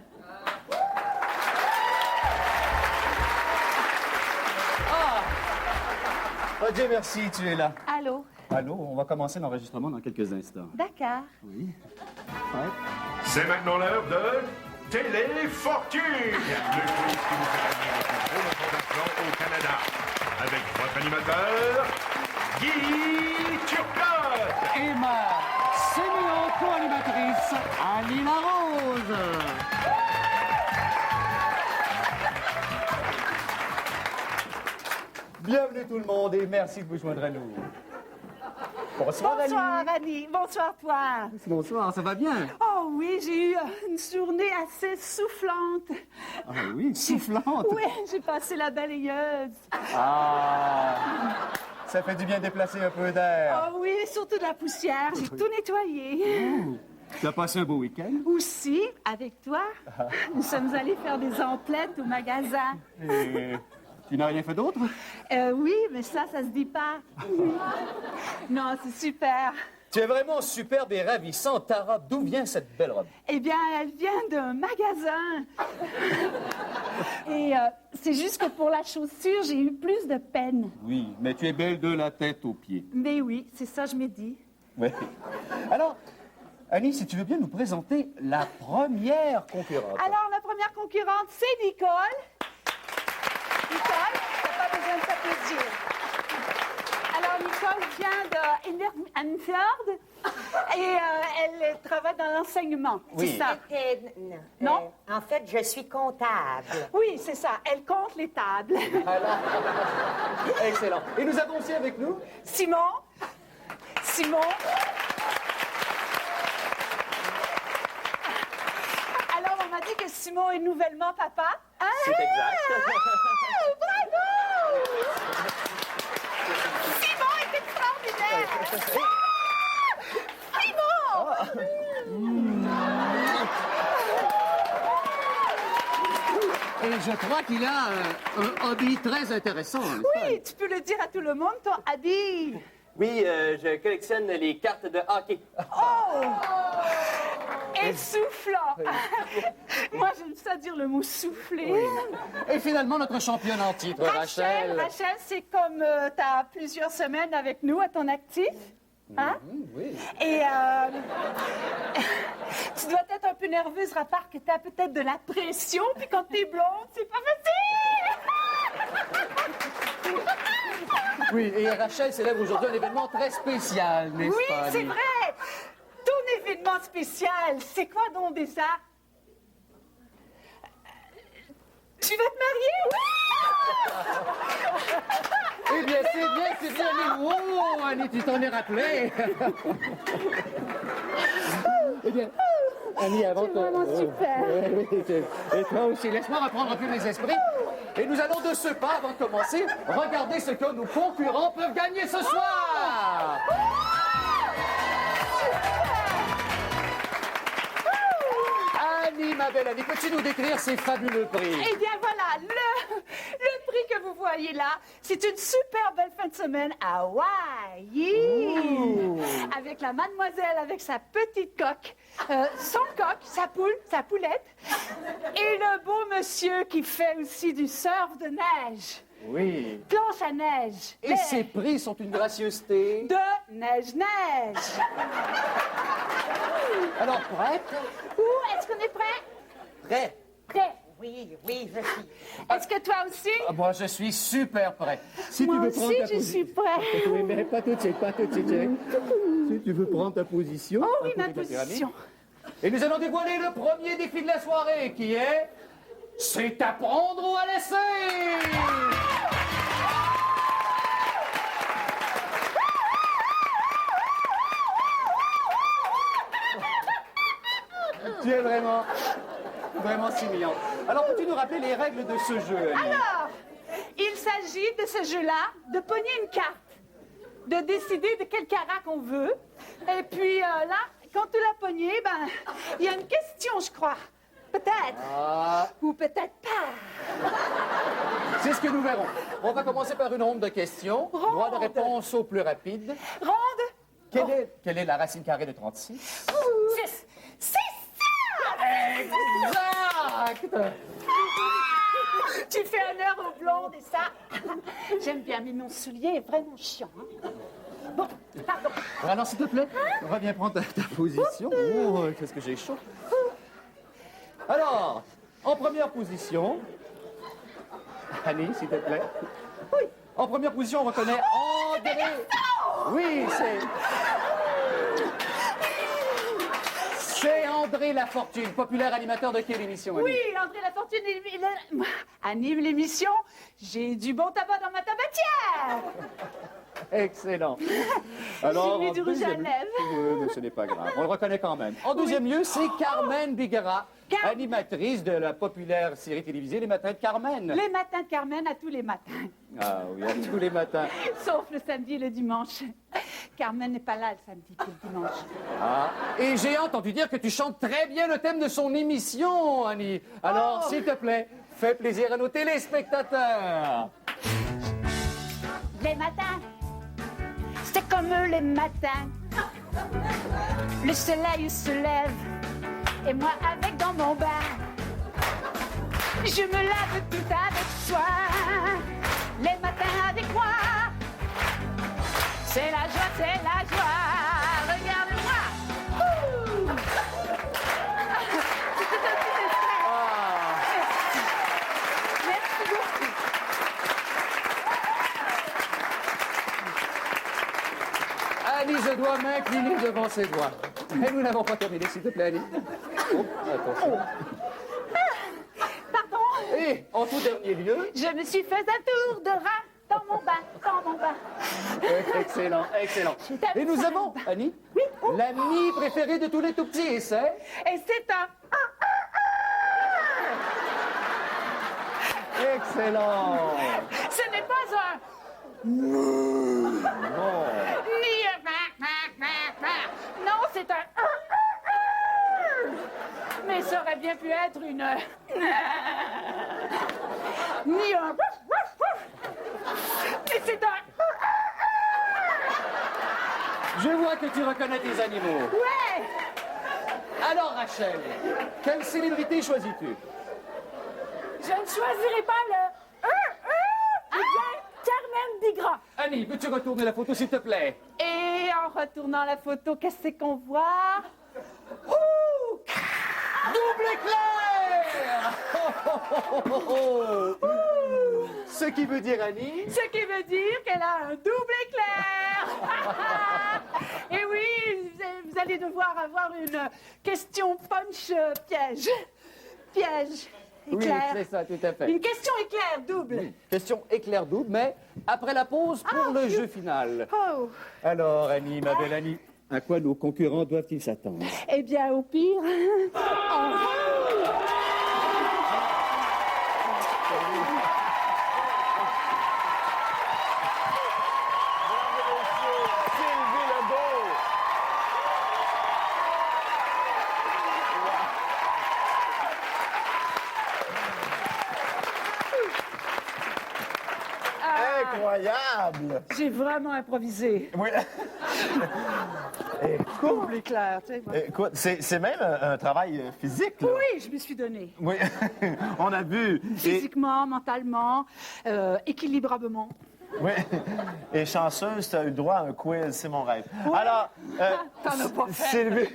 Speaker 2: Oh, Dieu merci, tu es là.
Speaker 3: Allô?
Speaker 2: Allô, on va commencer l'enregistrement dans quelques instants.
Speaker 3: D'accord.
Speaker 2: Oui. Ouais.
Speaker 10: C'est maintenant l'heure de Téléfortune, le quiz qui vous fait gagner les plus gros montants d'argent au Canada. Avec votre animateur, Guy Turcotte.
Speaker 1: Et ma sémio-co-animatrice, Annie Larose.
Speaker 2: Bienvenue tout le monde et merci de vous joindre à nous. Bonsoir,
Speaker 3: Bonsoir, Annie. Bonsoir, toi.
Speaker 1: Bonsoir, ça va bien?
Speaker 3: Oh oui, j'ai eu une journée assez soufflante.
Speaker 1: Ah oui, soufflante.
Speaker 3: Oui, j'ai passé la balayeuse.
Speaker 2: Ah, ça fait du bien déplacer un peu d'air.
Speaker 3: Oh oui, surtout de la poussière. J'ai tout nettoyé.
Speaker 1: Tu as passé un beau week-end?
Speaker 3: Aussi, avec toi, nous sommes allés faire des emplettes au magasin.
Speaker 1: Et tu n'as rien fait d'autre?
Speaker 3: Oui, mais ça se dit pas. Non, c'est super.
Speaker 11: Tu es vraiment superbe et ravissante. Ta robe, d'où vient cette belle robe?
Speaker 3: Eh bien, elle vient d'un magasin. Et c'est juste que pour la chaussure, j'ai eu plus de peine.
Speaker 11: Oui, mais tu es belle de la tête aux pieds.
Speaker 3: Mais oui, c'est ça, je m'ai dit.
Speaker 11: Oui. Alors, Annie, si tu veux bien nous présenter la première concurrente.
Speaker 3: Alors, la première concurrente, c'est Nicole. Nicole, t'as pas besoin de t'applaudir. Alors, Nicole vient de Invermfjord et elle travaille dans l'enseignement.
Speaker 11: Oui.
Speaker 3: C'est ça? Non?
Speaker 12: En fait, je suis comptable.
Speaker 3: Oui, c'est ça. Elle compte les tables.
Speaker 11: Alors, excellent. Et nous avons aussi avec nous
Speaker 3: Simon. Alors, on m'a dit que Simon est nouvellement papa. Ah!
Speaker 11: C'est exact.
Speaker 3: Bravo! Simon est extraordinaire!
Speaker 6: Et je crois qu'il a un hobby très intéressant. n'est-ce pas?
Speaker 3: Oui, tu peux le dire à tout le monde, ton habit.
Speaker 13: Oui, je collectionne les cartes de hockey.
Speaker 3: Oh! Essoufflant! Moi, j'aime ça dire le mot souffler.
Speaker 6: Et finalement, notre championne en titre, Rachel.
Speaker 3: Rachel, c'est comme tu as plusieurs semaines avec nous à ton actif. Hein?
Speaker 6: Oui.
Speaker 3: Et tu dois être un peu nerveuse, à part que tu as peut-être de la pression, puis quand tu es blonde, c'est pas facile!
Speaker 6: Oui, et Rachel célèbre aujourd'hui un événement très spécial, n'est-ce
Speaker 3: Oui,
Speaker 6: pas?
Speaker 3: c'est
Speaker 6: Annie?
Speaker 3: vrai! Ton événement spécial, c'est quoi donc déjà? Tu vas te marier? Oui!
Speaker 6: Eh bien, c'est bien, Annie. Oh, Annie, tu t'en es rappelé. Eh bien, Annie, avant
Speaker 3: C'est vraiment super.
Speaker 6: Et toi aussi, laisse-moi reprendre un peu mes esprits. Et nous allons de ce pas, avant de commencer, regarder ce que nos concurrents peuvent gagner ce soir. Annie, ma belle Annie, peux-tu nous décrire ces fabuleux prix?
Speaker 3: Eh bien voilà, le prix que vous voyez là, c'est une super belle fin de semaine à Hawaï. Avec la mademoiselle, avec sa petite coque, son coq, sa poule, sa poulette. Et le beau monsieur qui fait aussi du surf de neige.
Speaker 6: Oui.
Speaker 3: Planche à neige.
Speaker 6: Et ces prix sont une gracieuseté.
Speaker 3: De neige-neige.
Speaker 6: Alors, prête?
Speaker 3: Est-ce qu'on est prêt?
Speaker 6: Prêt.
Speaker 3: Prêt.
Speaker 12: Oui, je suis.
Speaker 3: Est-ce que toi aussi?
Speaker 6: Ah, moi, je suis super prêt. Si
Speaker 3: Moi
Speaker 6: tu veux
Speaker 3: aussi,
Speaker 6: prendre ta
Speaker 3: je suis prêt.
Speaker 6: Oui, mais pas tout de suite, pas tout de suite. Si tu veux prendre ta position.
Speaker 3: Oh oui,
Speaker 6: à côté
Speaker 3: ma
Speaker 6: de la pyramide.
Speaker 3: position.
Speaker 6: Et nous allons dévoiler le premier défi de la soirée, qui est... C'est à prendre ou à laisser! Tu es vraiment si mignon. Alors, peux-tu nous rappeler les règles de ce jeu, Annie?
Speaker 3: Alors, il s'agit de ce jeu-là, de pogner une carte, de décider de quel carac on veut. Et puis là, quand tu l'as pogné, ben, il y a une question, je crois. Peut-être. Ou peut-être pas.
Speaker 6: C'est ce que nous verrons. On va commencer par une ronde de questions. Droit de réponse au plus rapide.
Speaker 3: Ronde.
Speaker 6: Quelle est la racine carrée de 36?
Speaker 3: C'est ça!
Speaker 6: Exact!
Speaker 3: Tu fais honneur aux blondes et ça. J'aime bien, mais mon soulier est vraiment chiant. Hein? Bon, pardon.
Speaker 6: Alors, s'il te plaît, reviens prendre ta position. Oh, qu'est-ce que j'ai chaud. Alors, en première position, Annie, s'il te plaît. Oui. En première position, on reconnaît André. Oui, c'est André Lafortune, populaire animateur de quelle émission, Annie?
Speaker 3: Oui, André Lafortune anime l'émission. J'ai du bon tabac dans ma tabatière.
Speaker 6: Excellent. Alors,
Speaker 3: J'ai mis du rouge à lèvres.
Speaker 6: Mais ce n'est pas grave. On le reconnaît quand même. En deuxième lieu, c'est Carmen Bigara, animatrice de la populaire série télévisée Les Matins de Carmen.
Speaker 3: Les matins de Carmen à tous les matins.
Speaker 6: Ah oui, à tous les matins.
Speaker 3: Sauf le samedi et le dimanche. Carmen n'est pas là le samedi et le dimanche.
Speaker 6: Ah, et j'ai entendu dire que tu chantes très bien le thème de son émission, Annie. Alors, s'il te plaît, fais plaisir à nos téléspectateurs.
Speaker 3: Les matins, c'est comme eux les matins. Le soleil se lève et moi avec dans mon bain. Je me lave tout avec soin, les matins avec moi. C'est la joie, c'est la joie. Regarde-moi. Ouh. C'était un petit extrait. Merci beaucoup.
Speaker 6: Annie, je dois m'incliner devant ses doigts. Et nous n'avons pas terminé, s'il te plaît, Annie. Oh, attention.
Speaker 3: Pardon.
Speaker 6: Et, en tout dernier lieu...
Speaker 3: Je me suis fait un tour de rein dans mon bain.
Speaker 6: Excellent, excellent. Et nous avons, Annie, l'ami préféré de tous les tout-petits, c'est...
Speaker 3: Et c'est un...
Speaker 6: Excellent.
Speaker 3: Ce n'est pas un...
Speaker 6: Non.
Speaker 3: Ni un... Non, c'est un... Mais ça aurait bien pu être une... Ni un... Mais c'est un...
Speaker 6: Je vois que tu reconnais tes animaux.
Speaker 3: Ouais.
Speaker 6: Alors, Rachel, quelle célébrité choisis-tu?
Speaker 3: Je ne choisirai pas le... Eh bien, Carmen Bigra.
Speaker 6: Annie, peux-tu retourner la photo, s'il te plaît?
Speaker 3: Et en retournant la photo, qu'est-ce qu'on voit? Ouh!
Speaker 6: Double éclair! Ce qui veut dire, Annie?
Speaker 3: Ce qui veut dire qu'elle a un double éclair! Et oui, vous allez devoir avoir une question punch piège. Piège. Éclair.
Speaker 6: Oui, c'est ça, tout à fait.
Speaker 3: Une question éclair double.
Speaker 6: Oui, question éclair double, mais après la pause pour le jeu final.
Speaker 3: Oh.
Speaker 6: Alors, Annie, ma belle Annie, à quoi nos concurrents doivent-ils s'attendre?
Speaker 3: Eh bien, au pire...
Speaker 2: Incroyable!
Speaker 3: J'ai vraiment improvisé.
Speaker 2: Oui.
Speaker 3: Double éclair, tu sais.
Speaker 2: Écoute, c'est même un travail physique, là.
Speaker 3: Oui, je me suis donnée.
Speaker 2: Oui, on a vu.
Speaker 3: Physiquement, mentalement, équilibrablement.
Speaker 2: Oui, et chanceuse, tu as eu droit à un quiz, c'est mon rêve.
Speaker 3: Ouais.
Speaker 2: Alors,
Speaker 3: T'en as pas fait.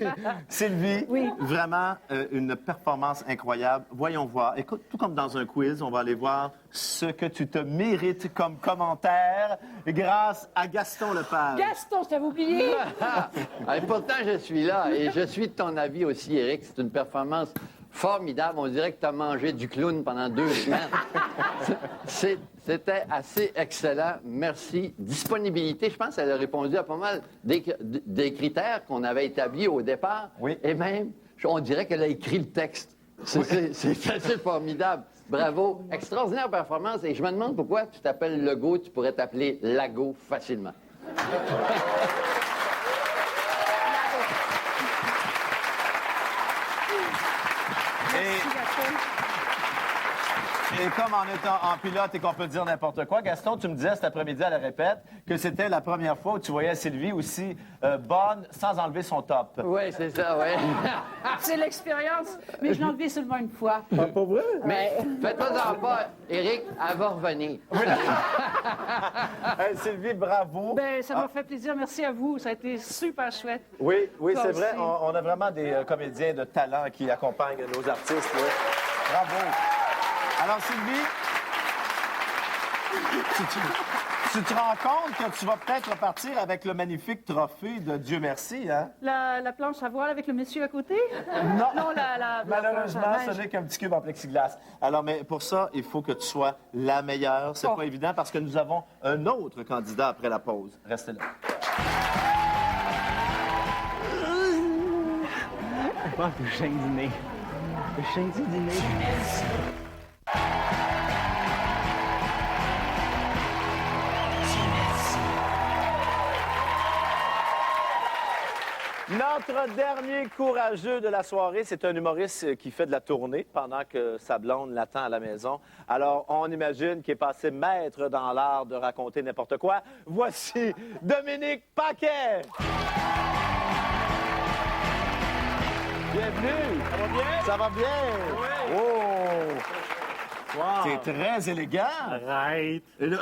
Speaker 2: Sylvie,
Speaker 3: Oui.
Speaker 2: vraiment une performance incroyable. Voyons voir. Écoute, tout comme dans un quiz, on va aller voir ce que tu te mérites comme commentaire grâce à Gaston Lepage.
Speaker 3: Gaston, je t'avais oublié.
Speaker 6: Et pourtant, je suis là et je suis de ton avis aussi, Éric. C'est une performance formidable. On dirait que tu as mangé du clown pendant 2 semaines. C'était assez excellent. Merci. Disponibilité, je pense qu'elle a répondu à pas mal des critères qu'on avait établis au départ.
Speaker 2: Oui.
Speaker 6: Et même, on dirait qu'elle a écrit le texte. C'est assez formidable. Bravo. Extraordinaire performance. Et je me demande pourquoi tu t'appelles Legault, tu pourrais t'appeler Lago facilement.
Speaker 2: Et comme en étant en pilote et qu'on peut dire n'importe quoi, Gaston, tu me disais cet après-midi à la répète que c'était la première fois où tu voyais Sylvie aussi bonne sans enlever son top.
Speaker 6: Oui, c'est ça, oui.
Speaker 3: C'est l'expérience, mais je l'ai enlevé seulement une fois.
Speaker 2: Ah, pas vrai?
Speaker 6: Mais faites-toi-en pas, Éric, elle va revenir.
Speaker 2: Hey, Sylvie, bravo.
Speaker 3: Ben, ça m'a fait plaisir. Merci à vous. Ça a été super chouette.
Speaker 2: Oui,
Speaker 3: Toi
Speaker 2: c'est vrai.
Speaker 3: aussi.
Speaker 2: On a vraiment des comédiens de talent qui accompagnent nos artistes. Oui. Bravo. Alors, Sylvie, tu te rends compte que tu vas peut-être repartir avec le magnifique trophée de Dieu merci, hein?
Speaker 3: La planche à voile avec le monsieur à côté?
Speaker 2: Non.
Speaker 3: Non, la
Speaker 2: Malheureusement,
Speaker 3: planche à
Speaker 2: ce
Speaker 3: neige.
Speaker 2: n'est qu'un petit cube en plexiglas. Alors, mais pour ça, il faut que tu sois la meilleure. C'est pas évident parce que nous avons un autre candidat après la pause. Restez là.
Speaker 4: Je pense que je viens de dîner. Je viens de dîner.
Speaker 2: Notre dernier courageux de la soirée, c'est un humoriste qui fait de la tournée pendant que sa blonde l'attend à la maison. Alors, on imagine qu'il est passé maître dans l'art de raconter n'importe quoi. Voici Dominique Paquet! bienvenue. Ça va bien? Ça va bien?
Speaker 1: Oui.
Speaker 2: Oh!
Speaker 1: Wow.
Speaker 2: C'est très élégant.
Speaker 1: Arrête.
Speaker 2: Et là...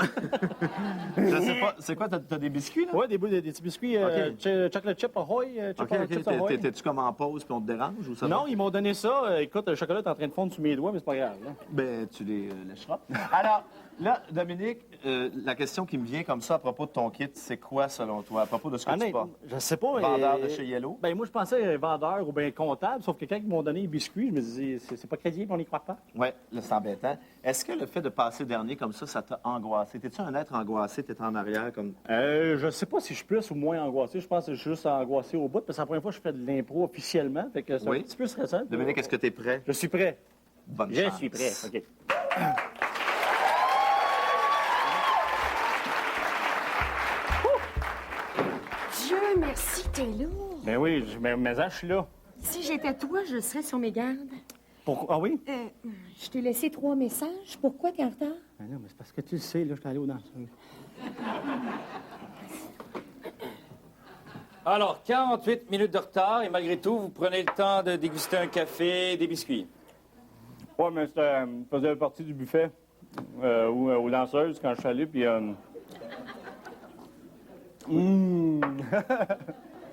Speaker 2: Je sais pas, c'est quoi, t'as des biscuits, là?
Speaker 1: Oui, des petits biscuits chocolate chip ahoy. Chips Ahoy.
Speaker 2: T'es-tu comme en pause puis on te dérange ou ça?
Speaker 1: Non, ils m'ont donné ça. Écoute, le chocolat est en train de fondre sous mes doigts, mais c'est pas grave. Là.
Speaker 2: Ben, tu les lècheras. Alors, là, Dominique, la question qui me vient comme ça à propos de ton kit, c'est quoi selon toi, à propos de ce que tu portes?
Speaker 1: Je sais pas.
Speaker 2: Vendeur de chez Yellow?
Speaker 1: Ben, moi, je pensais vendeur ou bien comptable, sauf que quand ils m'ont donné les biscuits, je me disais, c'est pas crédible, on n'y croit pas.
Speaker 2: Oui, là, c'est embêtant. Est-ce que le fait de passer dernier comme ça t'a angoissé? T'es-tu un être angoissé? T'es en arrière comme...
Speaker 1: Je sais pas si je suis plus ou moins angoissé. Je pense que je suis juste angoissé au bout, parce que c'est la première fois que je fais de l'impro officiellement. Fait que c'est un petit peu stressant.
Speaker 2: Dominique, est-ce que t'es prêt?
Speaker 1: Je suis prêt.
Speaker 2: Bonne
Speaker 1: Je
Speaker 2: chance.
Speaker 1: suis prêt. OK.
Speaker 14: Dieu merci, t'es là.
Speaker 1: Ben oui, mais je suis là.
Speaker 14: Si j'étais toi, je serais sur mes gardes.
Speaker 1: Pourquoi? Ah oui?
Speaker 14: Je t'ai laissé 3 messages. Pourquoi t'es en retard?
Speaker 1: Ben non, mais c'est parce que tu le sais, là, je suis allé au danseur.
Speaker 9: Alors, 48 minutes de retard et malgré tout, vous prenez le temps de déguster un café et des biscuits.
Speaker 1: Oui, mais ça faisait partie du buffet aux danseuses quand je suis allé, puis...
Speaker 9: Vous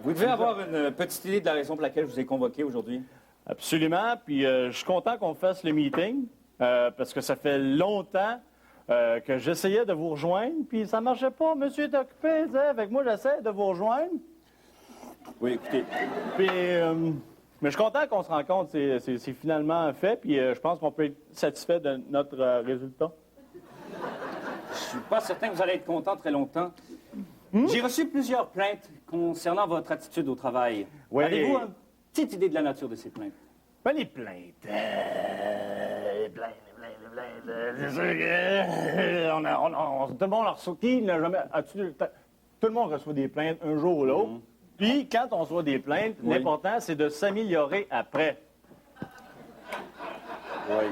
Speaker 9: devez avoir une petite idée de la raison pour laquelle je vous ai convoqué aujourd'hui.
Speaker 1: Absolument, puis je suis content qu'on fasse le meeting, parce que ça fait longtemps que j'essayais de vous rejoindre, puis ça marchait pas. Monsieur est occupé, tu sais, avec moi, j'essaie de vous rejoindre.
Speaker 9: Oui, écoutez.
Speaker 1: Puis, mais je suis content qu'on se rencontre, c'est finalement fait, puis je pense qu'on peut être satisfait de notre résultat.
Speaker 9: Je suis pas certain que vous allez être content très longtemps. J'ai reçu plusieurs plaintes concernant votre attitude au travail.
Speaker 1: Oui.
Speaker 9: Avez-vous une petite idée de la nature de ces plaintes?
Speaker 1: Ben, les plaintes. C'est sûr que tout le monde en reçoit. Qui n'a jamais. Tout le monde reçoit des plaintes un jour ou l'autre. Puis, quand on reçoit des plaintes, l'important, c'est de s'améliorer après.
Speaker 9: Oui.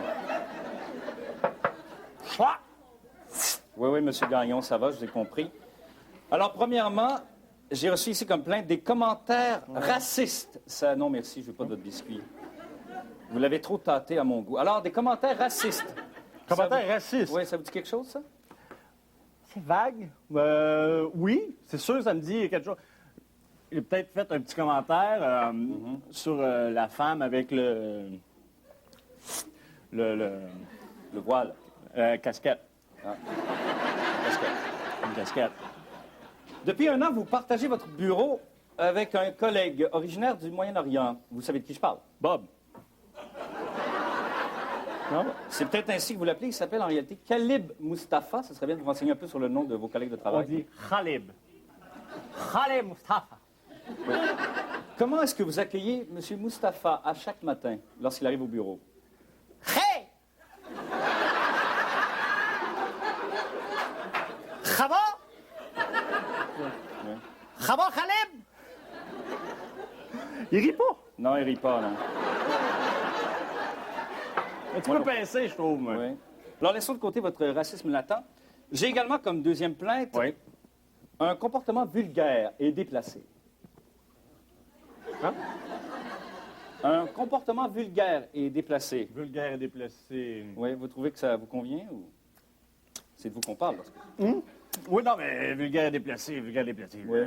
Speaker 9: Oui, monsieur Gagnon, ça va, je vous ai compris. Alors, premièrement, j'ai reçu ici comme plainte des commentaires racistes. Ça, non, merci, je ne veux pas de votre biscuit. Vous l'avez trop tâté à mon goût. Alors, des commentaires racistes.
Speaker 1: Commentaires racistes?
Speaker 9: Oui, ça vous dit quelque chose, ça?
Speaker 1: C'est vague. Oui, c'est sûr, ça me dit quelque chose. Il a peut-être fait un petit commentaire sur la femme avec le
Speaker 9: voile.
Speaker 1: Casquette.
Speaker 9: Ah. Casquette.
Speaker 1: Une casquette.
Speaker 9: Depuis 1 an, vous partagez votre bureau avec un collègue originaire du Moyen-Orient. Vous savez de qui je parle?
Speaker 1: Bob.
Speaker 9: Non? C'est peut-être ainsi que vous l'appelez. Il s'appelle en réalité Khalib Mustafa. Ce serait bien de vous renseigner un peu sur le nom de vos collègues de travail.
Speaker 1: On dit Khalib. Khalib Mustafa.
Speaker 9: Oui. Comment est-ce que vous accueillez M. Mustafa à chaque matin lorsqu'il arrive au bureau?
Speaker 1: Hey! Ça va? Ça va, Khalib? Il rit pas.
Speaker 9: Non, il rit pas, non.
Speaker 1: Un petit peu pincé, je trouve. Moi.
Speaker 9: Oui. Alors, laissons de côté votre racisme latent. J'ai également comme deuxième plainte un comportement vulgaire et déplacé.
Speaker 1: Hein?
Speaker 9: Un comportement vulgaire et déplacé.
Speaker 1: Vulgaire et déplacé.
Speaker 9: Oui, vous trouvez que ça vous convient ou c'est de vous qu'on parle?
Speaker 1: Oui, non, mais vulgaire et déplacé, vulgaire et déplacé.
Speaker 9: Oui.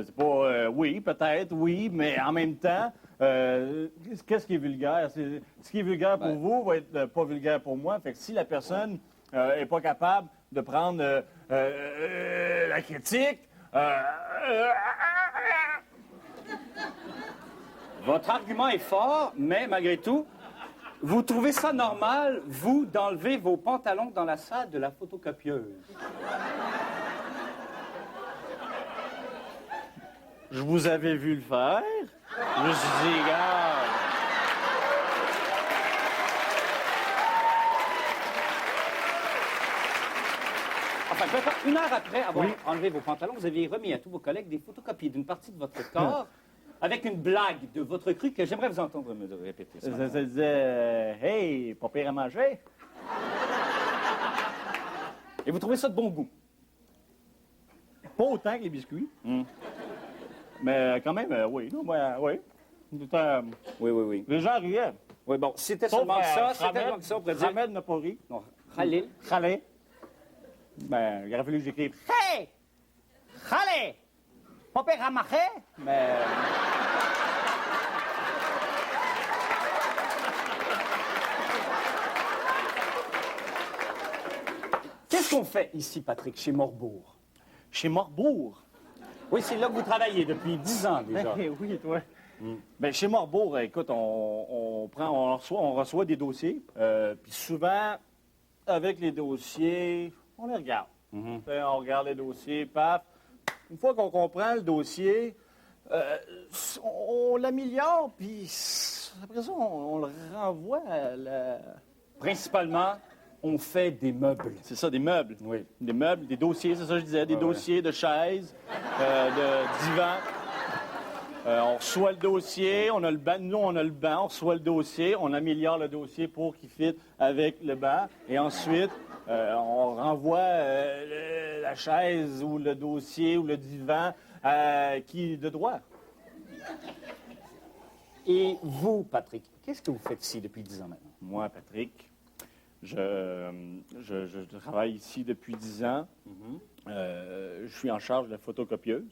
Speaker 1: C'est pas... oui, peut-être, oui, mais en même temps, qu'est-ce qui est vulgaire? Ce qui est vulgaire pour vous va être pas vulgaire pour moi. Fait que si la personne est pas capable de prendre la critique...
Speaker 9: Votre argument est fort, mais malgré tout, vous trouvez ça normal, vous, d'enlever vos pantalons dans la salle de la photocopieuse?
Speaker 1: Je vous avais vu le faire. Je me suis dit, regarde.
Speaker 9: Enfin, peut-être 1 heure après avoir enlevé vos pantalons, vous aviez remis à tous vos collègues des photocopies d'une partie de votre corps avec une blague de votre cru que j'aimerais vous entendre me répéter.
Speaker 1: Ça disait, hey, pas pire à manger.
Speaker 9: Et vous trouvez ça de bon goût?
Speaker 1: Pas autant que les biscuits. Mais quand même, oui. Non, oui.
Speaker 9: Oui, oui, oui.
Speaker 11: Les gens riaient.
Speaker 9: Oui, bon, c'était
Speaker 11: Sauf,
Speaker 9: seulement ça. C'était
Speaker 11: Ahmed-
Speaker 9: seulement ça, on pourrait dire.
Speaker 11: Ahmed n'a pas ri.
Speaker 9: Non, Khalil.
Speaker 11: Khaled. Ben, il aurait fallu que j'écrive Hey! Khaled! Pas pire ramaché? Mais.
Speaker 9: Qu'est-ce qu'on fait ici, Patrick, chez Morbourg?
Speaker 11: Chez Morbourg?
Speaker 9: Oui, c'est là que vous travaillez depuis 10 ans déjà.
Speaker 11: Ben, oui, toi. Ben, chez Morbourg, écoute, on reçoit des dossiers. Puis souvent, avec les dossiers, on les regarde. On regarde les dossiers, paf. Une fois qu'on comprend le dossier, on l'améliore, puis après ça, on le renvoie à la...
Speaker 9: Principalement, on fait des meubles.
Speaker 11: C'est ça, des meubles.
Speaker 9: Oui.
Speaker 11: Des meubles, des dossiers, c'est ça que je disais, des dossiers de chaises, de divans. On reçoit le dossier, on a le banc. Nous, on a le banc, on reçoit le dossier, on améliore le dossier pour qu'il fitte avec le banc. Et ensuite, on renvoie la chaise ou le dossier ou le divan qui de droit.
Speaker 9: Et vous, Patrick, qu'est-ce que vous faites ici depuis 10 ans maintenant?
Speaker 11: Moi, Patrick, je travaille ici depuis 10 ans. Je suis en charge de la photocopieuse.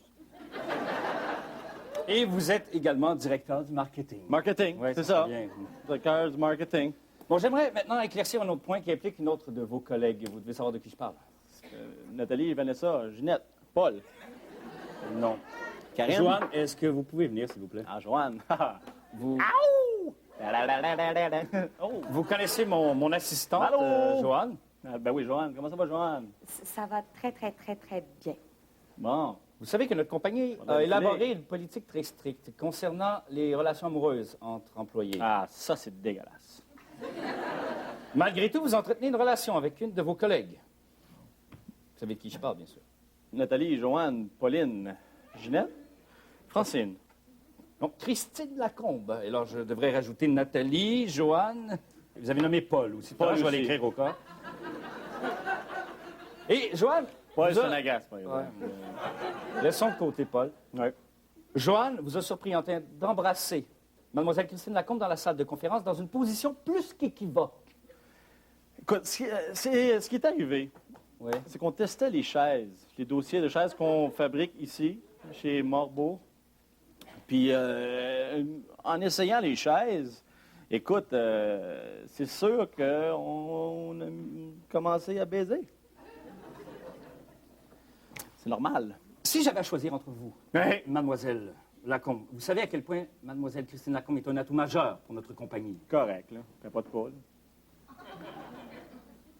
Speaker 9: Et vous êtes également directeur du marketing.
Speaker 11: Marketing,
Speaker 9: Ouais,
Speaker 11: c'est ça.
Speaker 9: bien.
Speaker 11: Directeur du marketing.
Speaker 9: Bon, j'aimerais maintenant éclaircir un autre point qui implique une autre de vos collègues. Vous devez savoir de qui je parle.
Speaker 11: Nathalie, Vanessa, Ginette, Paul.
Speaker 9: Non.
Speaker 11: Karine.
Speaker 9: Joanne, est-ce que vous pouvez venir, s'il vous plaît?
Speaker 11: Ah, Joanne.
Speaker 9: Vous...
Speaker 11: Oh.
Speaker 9: Vous connaissez mon assistante,
Speaker 11: Allô?
Speaker 9: Joanne?
Speaker 11: Ah, ben oui, Joanne. Comment ça va, Joanne?
Speaker 12: Ça va très, très, très, très bien.
Speaker 11: Bon.
Speaker 9: Vous savez que notre compagnie
Speaker 11: On a
Speaker 9: a
Speaker 11: une
Speaker 9: élaboré
Speaker 11: clé.
Speaker 9: une politique très stricte concernant les relations amoureuses entre employés.
Speaker 11: Ah, ça, c'est dégueulasse.
Speaker 9: Malgré tout, vous entretenez une relation avec une de vos collègues. Vous savez de qui je parle, bien sûr.
Speaker 11: Nathalie, Joanne, Pauline, Ginette, Francine.
Speaker 9: Donc, Christine Lacombe. Et alors, je devrais rajouter Nathalie, Joanne. Vous avez nommé Paul aussi.
Speaker 11: Paul
Speaker 9: Je vais
Speaker 11: aussi.
Speaker 9: l'écrire au cas. Et Joanne.
Speaker 11: Paul
Speaker 9: vous a-
Speaker 11: Sonagas, par exemple.
Speaker 9: Laissons de côté Paul.
Speaker 11: Ouais.
Speaker 9: Joanne vous a surpris en train d'embrasser Mademoiselle Christine Lacombe dans la salle de conférence dans une position plus qu'équivoque.
Speaker 11: Écoute, ce qui est arrivé,
Speaker 9: Oui.
Speaker 11: c'est qu'on testait les chaises, les dossiers de chaises qu'on fabrique ici, chez Morbourg. Puis, en essayant les chaises, écoute, c'est sûr qu'on a commencé à baiser. C'est normal.
Speaker 9: Si j'avais à choisir entre vous,
Speaker 11: Ouais.
Speaker 9: Mademoiselle Lacombe, vous savez à quel point Mademoiselle Christine Lacombe est un atout majeur pour notre compagnie.
Speaker 11: Correct, là. T'as pas de Paul.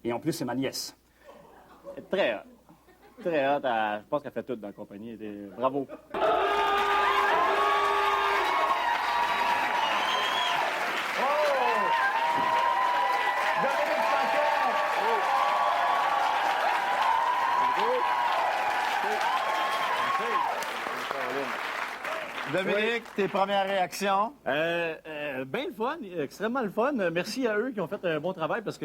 Speaker 9: Et en plus, c'est ma nièce.
Speaker 11: Très hot. Très hot. Je pense qu'elle fait tout dans la compagnie. Bravo.
Speaker 2: Dominique, tes premières réactions?
Speaker 11: Bien le fun, extrêmement le fun. Merci à eux qui ont fait un bon travail parce que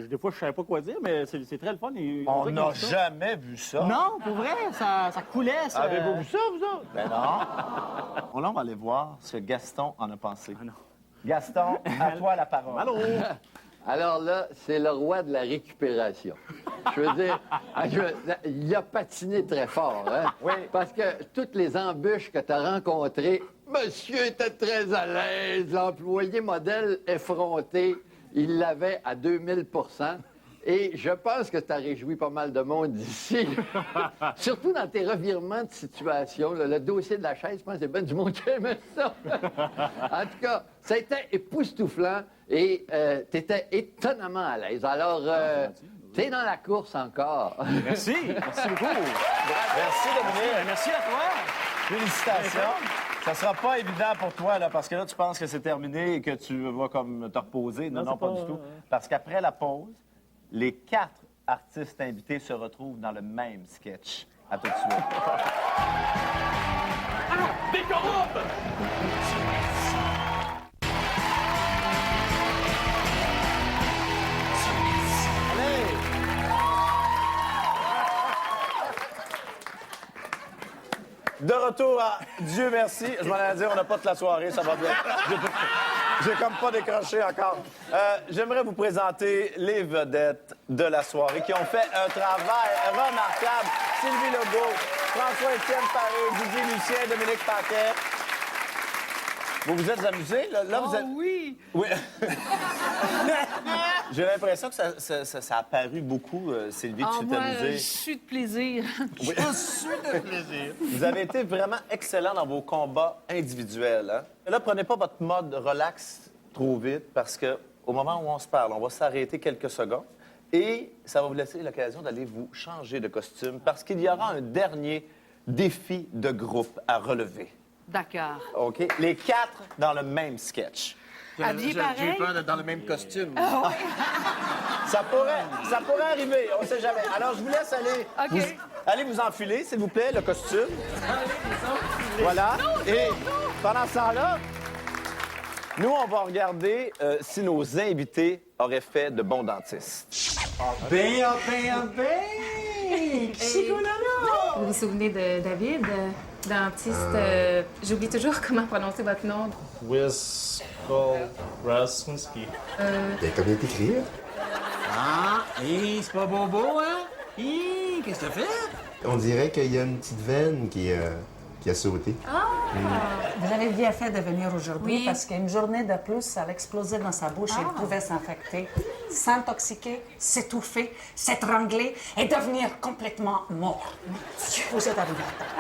Speaker 11: des fois, je ne savais pas quoi dire, mais c'est très le fun.
Speaker 2: On n'a jamais vu ça.
Speaker 11: Non, pour vrai, ça coulait. Ça...
Speaker 2: Avez-vous vu ça, vous autres? Ben non. On va aller voir ce que Gaston en a pensé.
Speaker 11: Ah non.
Speaker 2: Gaston, à toi la parole.
Speaker 11: Allô?
Speaker 6: Alors là, c'est le roi de la récupération. Je veux dire, il a patiné très fort, hein?
Speaker 2: Oui.
Speaker 6: Parce que toutes les embûches que tu as rencontrées, monsieur était très à l'aise, l'employé modèle effronté, il l'avait à 2000 %. Et je pense que tu as réjoui pas mal de monde ici. Surtout dans tes revirements de situation. Là, le dossier de la chaise, je pense que c'est bien du monde qui aimait ça. En tout cas, ça a été époustouflant et tu étais étonnamment à l'aise. Alors, tu es dans la course encore.
Speaker 11: Merci. Merci beaucoup.
Speaker 2: Merci, Dominique.
Speaker 11: Merci à toi.
Speaker 2: Félicitations. Ça sera pas évident pour toi, là, parce que là, tu penses que c'est terminé et que tu vas comme te reposer. Non, non, pas du tout. Parce qu'après la pause, les 4 artistes invités se retrouvent dans le même sketch. À tout de suite.
Speaker 10: Des corrupts!
Speaker 2: De retour à Dieu merci. Je m'en allais dire, on n'a pas toute la soirée, ça va bien. J'ai comme pas décroché encore. J'aimerais vous présenter les vedettes de la soirée qui ont fait un travail remarquable. Sylvie Legault, François-Étienne Paré, Didier Lucien, Dominique Paquet. Vous vous êtes amusés? Là, vous êtes...
Speaker 3: oui!
Speaker 2: Oui. J'ai l'impression que ça a paru beaucoup, Sylvie, que tu t'es amusée.
Speaker 3: Je suis de plaisir.
Speaker 2: Oui. Je suis de plaisir. Vous avez été vraiment excellent dans vos combats individuels. Hein? Là, prenez pas votre mode relax trop vite parce que au moment où on se parle, on va s'arrêter quelques secondes et ça va vous laisser l'occasion d'aller vous changer de costume parce qu'il y aura un dernier défi de groupe à relever.
Speaker 3: D'accord.
Speaker 2: OK? Les 4 dans le même sketch.
Speaker 3: Habillé pareil?
Speaker 1: J'ai peur d'être dans le même costume.
Speaker 3: Ah oui.
Speaker 2: Ça pourrait arriver, on ne sait jamais. Alors, je vous laisse aller, allez vous enfiler, s'il vous plaît, le costume. Voilà. Et pendant ce temps-là, nous, on va regarder si nos invités auraient fait de bons dentistes.
Speaker 1: Ben!
Speaker 15: Vous vous souvenez de David, dentiste? J'oublie toujours comment prononcer votre nom.
Speaker 16: Wiskolrasinski.
Speaker 17: Comme il est écrit.
Speaker 1: Ah, c'est pas bobo, hein? Qu'est-ce que t'as fait?
Speaker 17: On dirait qu'il y a une petite veine qui a sauté.
Speaker 18: Vous avez bien fait de venir aujourd'hui
Speaker 15: Oui.
Speaker 18: parce qu'une journée de plus, elle explosait dans sa bouche et il pouvait s'infecter, s'intoxiquer, s'étouffer, s'étrangler et devenir complètement mort. Vous êtes arrivé à temps.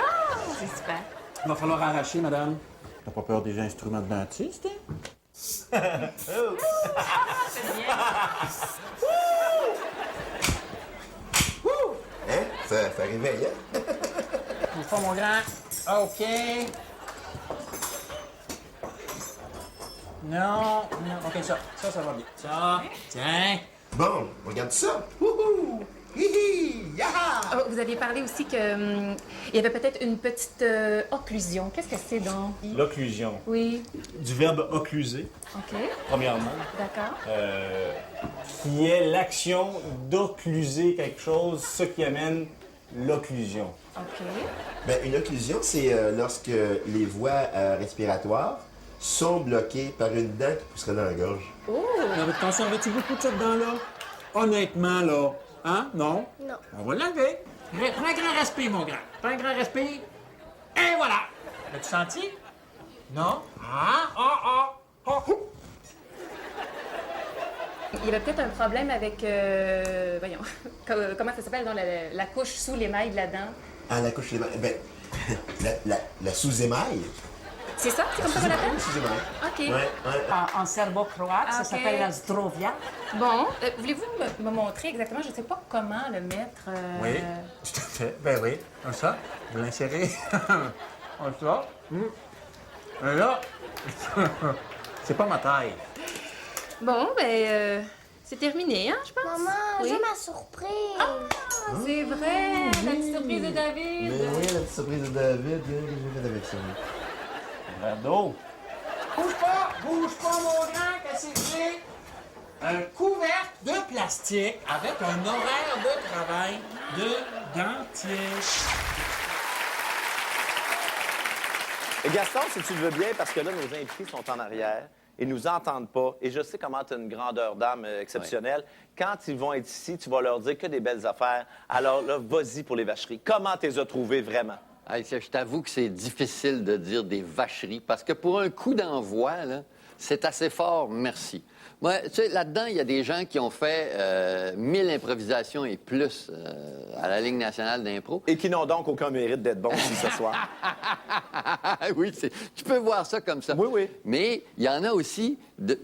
Speaker 15: C'est super.
Speaker 1: Il va falloir arracher, madame. T'as pas peur des instruments de dentiste, hein?
Speaker 17: Hein? Ça réveille, hein?
Speaker 1: Bouge pas, mon grand. OK. Non. OK, ça va bien. Ça, tiens.
Speaker 17: Bon, regarde ça. Wouhou! Hihi! Yaha!
Speaker 15: Oh, vous aviez parlé aussi que il y avait peut-être une petite occlusion. Qu'est-ce que c'est donc?
Speaker 16: L'occlusion.
Speaker 15: Oui.
Speaker 16: Du verbe occluser,
Speaker 15: OK.
Speaker 16: premièrement,
Speaker 15: D'accord.
Speaker 16: qui est l'action d'occluser quelque chose, ce qui amène l'occlusion.
Speaker 15: OK.
Speaker 17: Ben, une occlusion, c'est lorsque les voies respiratoires sont bloquées par une dent qui pousserait dans la gorge.
Speaker 1: Oh! T'en servais-tu beaucoup de cette dent-là? Honnêtement, là. Hein? Non?
Speaker 19: Non.
Speaker 1: On va l'enlever. Prends un grand respire, mon grand. Prends un grand respire. Et voilà! L'as-tu senti? Non?
Speaker 15: Il y avait peut-être un problème avec, voyons, comment ça s'appelle, dans la couche sous l'émail de la dent.
Speaker 17: Ah, la couche, ben, la sous-émail.
Speaker 15: C'est ça? C'est comme ça qu'on l'appelle?
Speaker 17: Sous-émail.
Speaker 15: OK.
Speaker 17: Ouais.
Speaker 18: En serbo-croate, ça
Speaker 15: OK.
Speaker 18: s'appelle la zdrovia.
Speaker 15: Bon, voulez-vous me montrer exactement, je ne sais pas comment le mettre...
Speaker 1: Oui, tout à fait. Ben oui, comme ça. Vous l'insérez. Comme ça. Et là, c'est pas ma taille.
Speaker 15: Bon, ben, c'est terminé, hein, je pense.
Speaker 19: Maman,
Speaker 15: Oui.
Speaker 19: j'ai ma surprise.
Speaker 15: C'est vrai, la petite surprise de David.
Speaker 17: Mais oui, la petite surprise de David, qu'est-ce que j'ai fait avec ça?
Speaker 16: Bravo!
Speaker 1: Bouge pas, mon grand, qu'est-ce que c'est? Un couvercle de plastique avec un horaire de travail de dentier.
Speaker 2: Et Gaston, si tu le veux bien, parce que là, nos invités sont en arrière et nous entendent pas. Et je sais comment tu as une grandeur d'âme exceptionnelle. Quand ils vont être ici, tu vas leur dire que des belles affaires. Alors là, vas-y pour les vacheries. Comment tu les as trouvées vraiment?
Speaker 6: Hey, je t'avoue que c'est difficile de dire des vacheries parce que pour un coup d'envoi, là, c'est assez fort, merci. Moi, tu sais, là-dedans, il y a des gens qui ont fait 1000 improvisations et plus à la Ligue nationale d'impro.
Speaker 2: Et qui n'ont donc aucun mérite d'être bons ici ce soir.
Speaker 6: Oui, tu peux voir ça comme ça.
Speaker 2: Oui, oui.
Speaker 6: Mais il y en a aussi,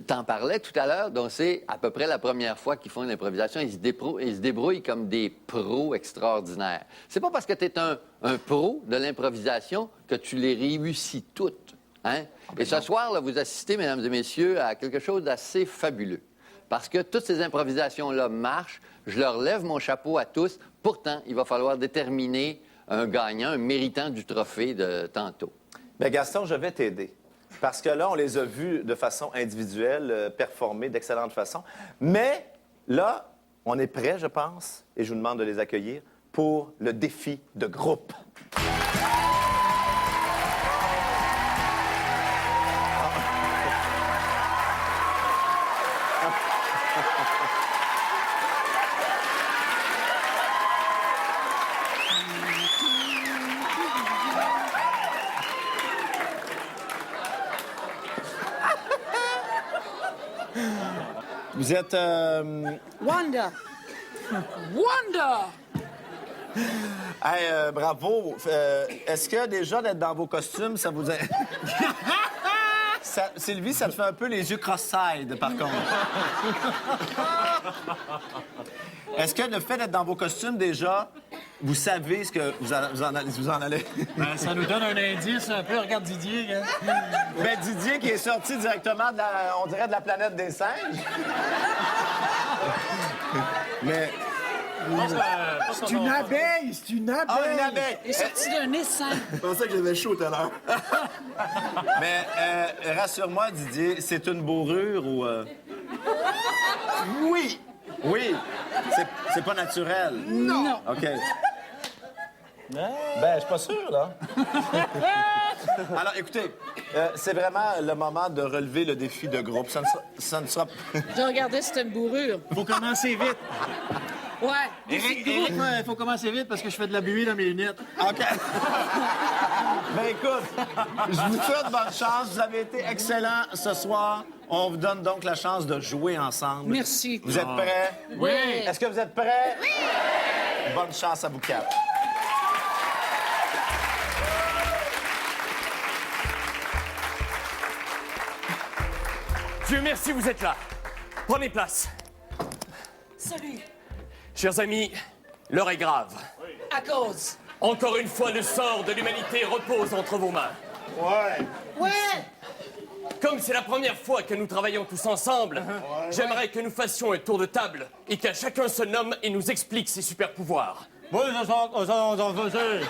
Speaker 6: t'en parlais tout à l'heure, dont c'est à peu près la première fois qu'ils font une improvisation. Ils se débrouillent comme des pros extraordinaires. C'est pas parce que tu es un pro de l'improvisation que tu les réussis toutes. Hein? Et ce soir, là, vous assistez, mesdames et messieurs, à quelque chose d'assez fabuleux. Parce que toutes ces improvisations-là marchent. Je leur lève mon chapeau à tous. Pourtant, il va falloir déterminer un gagnant, un méritant du trophée de tantôt.
Speaker 2: Bien, Gaston, je vais t'aider. Parce que là, on les a vus de façon individuelle, performer d'excellente façon. Mais là, on est prêts, je pense, et je vous demande de les accueillir pour le défi de groupe. Vous êtes...
Speaker 18: Wanda! Wanda!
Speaker 2: Hey, bravo. Est-ce que déjà d'être dans vos costumes, ça vous... Sylvie, ça te fait un peu les yeux cross-side, par contre. Est-ce que le fait d'être dans vos costumes, déjà, vous savez ce que vous en allez?
Speaker 1: Ben, ça nous donne un indice un peu. Regarde Didier. Hein?
Speaker 2: Ben, Didier qui est sorti directement, on dirait, de la planète des singes. Mais...
Speaker 1: C'est une abeille! C'est une abeille!
Speaker 2: Ah, une abeille!
Speaker 18: Il est sorti d'un essaim.
Speaker 17: Je pensais que j'avais chaud tout à l'heure.
Speaker 2: Mais rassure-moi, Didier, c'est une bourrure ou...
Speaker 17: Oui!
Speaker 2: Oui! C'est pas naturel?
Speaker 18: Non.
Speaker 2: OK. Ben, je suis pas sûr, là. Alors, écoutez, c'est vraiment le moment de relever le défi de groupe. Ça ne sera...
Speaker 18: J'ai regardé, c'était une bourrure.
Speaker 1: Faut commencer vite.
Speaker 18: Ouais.
Speaker 1: Eric, il faut commencer vite parce que je fais de la buée dans mes lunettes.
Speaker 2: OK. Ben, écoute, je vous souhaite bonne chance. Vous avez été excellents ce soir. On vous donne donc la chance de jouer ensemble.
Speaker 18: Merci.
Speaker 2: Vous êtes prêts?
Speaker 18: Oui.
Speaker 2: Est-ce que vous êtes prêts? Oui! Bonne chance à vous quatre.
Speaker 13: Dieu merci, vous êtes là. Prenez place.
Speaker 18: Salut.
Speaker 13: Chers amis, l'heure est grave.
Speaker 18: À cause.
Speaker 13: Encore une fois, le sort de l'humanité repose entre vos mains.
Speaker 18: Ouais.
Speaker 13: Comme c'est la première fois que nous travaillons tous ensemble, j'aimerais que nous fassions un tour de table et qu'à chacun se nomme et nous explique ses super pouvoirs.
Speaker 11: Oui, on faisait.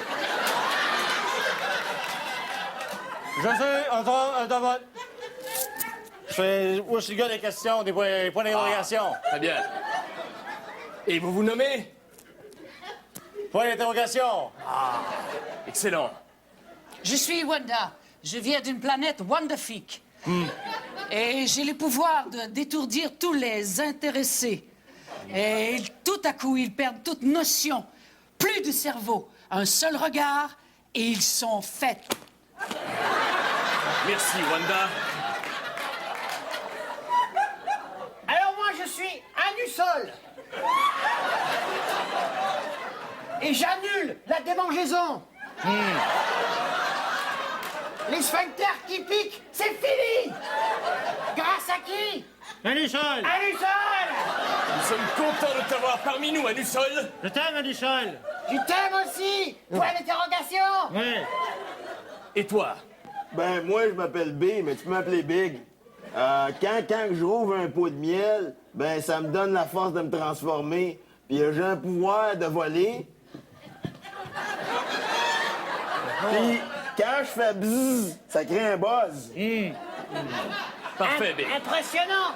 Speaker 11: Je suis le gars des questions, des points d'interrogation.
Speaker 13: Très bien. Et vous vous nommez?
Speaker 11: Point d'interrogation.
Speaker 13: Excellent.
Speaker 18: Je suis Wanda. Je viens d'une planète Wandafique. Et j'ai le pouvoir de d'étourdir tous les intéressés. Et tout à coup, ils perdent toute notion. Plus de cerveau. Un seul regard et ils sont faits.
Speaker 13: Merci, Wanda.
Speaker 19: Alors moi, je suis Anusol. Et j'annule la démangeaison. Les sphincters qui piquent, c'est fini. Grâce à qui?
Speaker 11: Anusol!
Speaker 19: Anusol!
Speaker 13: Nous sommes contents de t'avoir parmi nous, Anusol.
Speaker 11: Je t'aime, Anusol.
Speaker 19: Je t'aime aussi. Point d'interrogation.
Speaker 11: Oui.
Speaker 13: Et toi?
Speaker 17: Ben, moi, je m'appelle B, mais tu peux m'appeler Big. Quand je rouvre un pot de miel, ben, ça me donne la force de me transformer. Puis j'ai un pouvoir de voler. Puis quand je fais bzzz, ça crée un buzz.
Speaker 13: Parfait, B.
Speaker 19: Impressionnant.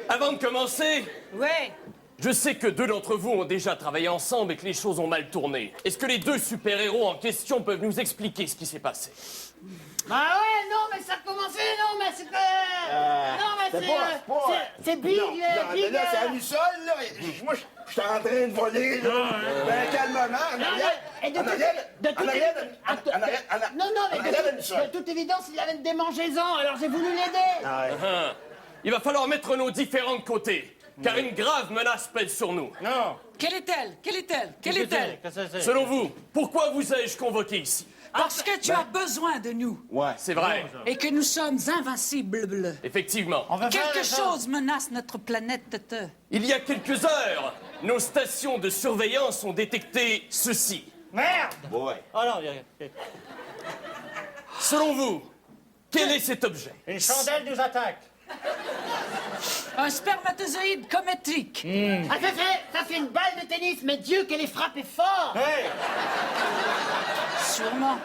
Speaker 13: Avant de commencer,
Speaker 19: Ouais.
Speaker 13: je sais que 2 d'entre vous ont déjà travaillé ensemble et que les choses ont mal tourné. Est-ce que les 2 super-héros en question peuvent nous expliquer ce qui s'est passé?
Speaker 19: Bah ouais, non, mais ça a commencé, non, mais c'est pas... non, mais c'est Big,
Speaker 17: Non,
Speaker 19: Big...
Speaker 17: mais là, c'est Anusol, là. Moi, je suis en train de voler, là. Ben, calmement, en arrière,
Speaker 19: de toute évidence, il avait une démangeaison, alors j'ai voulu l'aider.
Speaker 13: Il va falloir mettre nos différents de côté, car une grave menace pèse sur nous.
Speaker 11: Non.
Speaker 18: Quelle est-elle? Quelle est-elle? Quelle est-elle?
Speaker 13: Selon vous, pourquoi vous ai-je convoqué ici?
Speaker 18: Parce que tu as besoin de nous.
Speaker 13: Ouais, c'est vrai.
Speaker 18: Et que nous sommes invincibles.
Speaker 13: Effectivement.
Speaker 18: Quelque chose menace notre planète.
Speaker 13: Il y a quelques heures, nos stations de surveillance ont détecté ceci.
Speaker 11: Merde!
Speaker 17: Ouais.
Speaker 11: Oh non,
Speaker 13: Selon vous, quel est cet objet?
Speaker 11: une chandelle nous attaque.
Speaker 18: Un spermatozoïde cométrique.
Speaker 19: Ah, ça fait une balle de tennis, mais Dieu, qu'elle est frappée fort.
Speaker 11: Hey!
Speaker 18: Sûrement.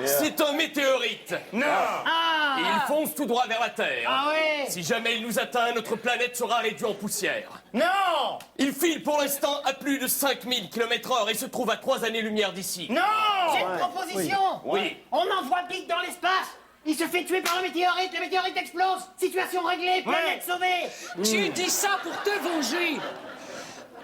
Speaker 13: C'est un météorite.
Speaker 11: Non!
Speaker 13: Et il fonce tout droit vers la Terre.
Speaker 19: Ah ouais.
Speaker 13: Si jamais il nous atteint, notre planète sera réduite en poussière.
Speaker 11: Non!
Speaker 13: Il file pour l'instant à plus de 5000 km/h et se trouve à 3 années-lumière d'ici.
Speaker 11: Non!
Speaker 19: J'ai une proposition.
Speaker 13: Oui.
Speaker 19: On envoie Big dans l'espace. Il se fait tuer par le météorite explose. Situation réglée, planète sauvée.
Speaker 18: Tu dis ça pour te venger.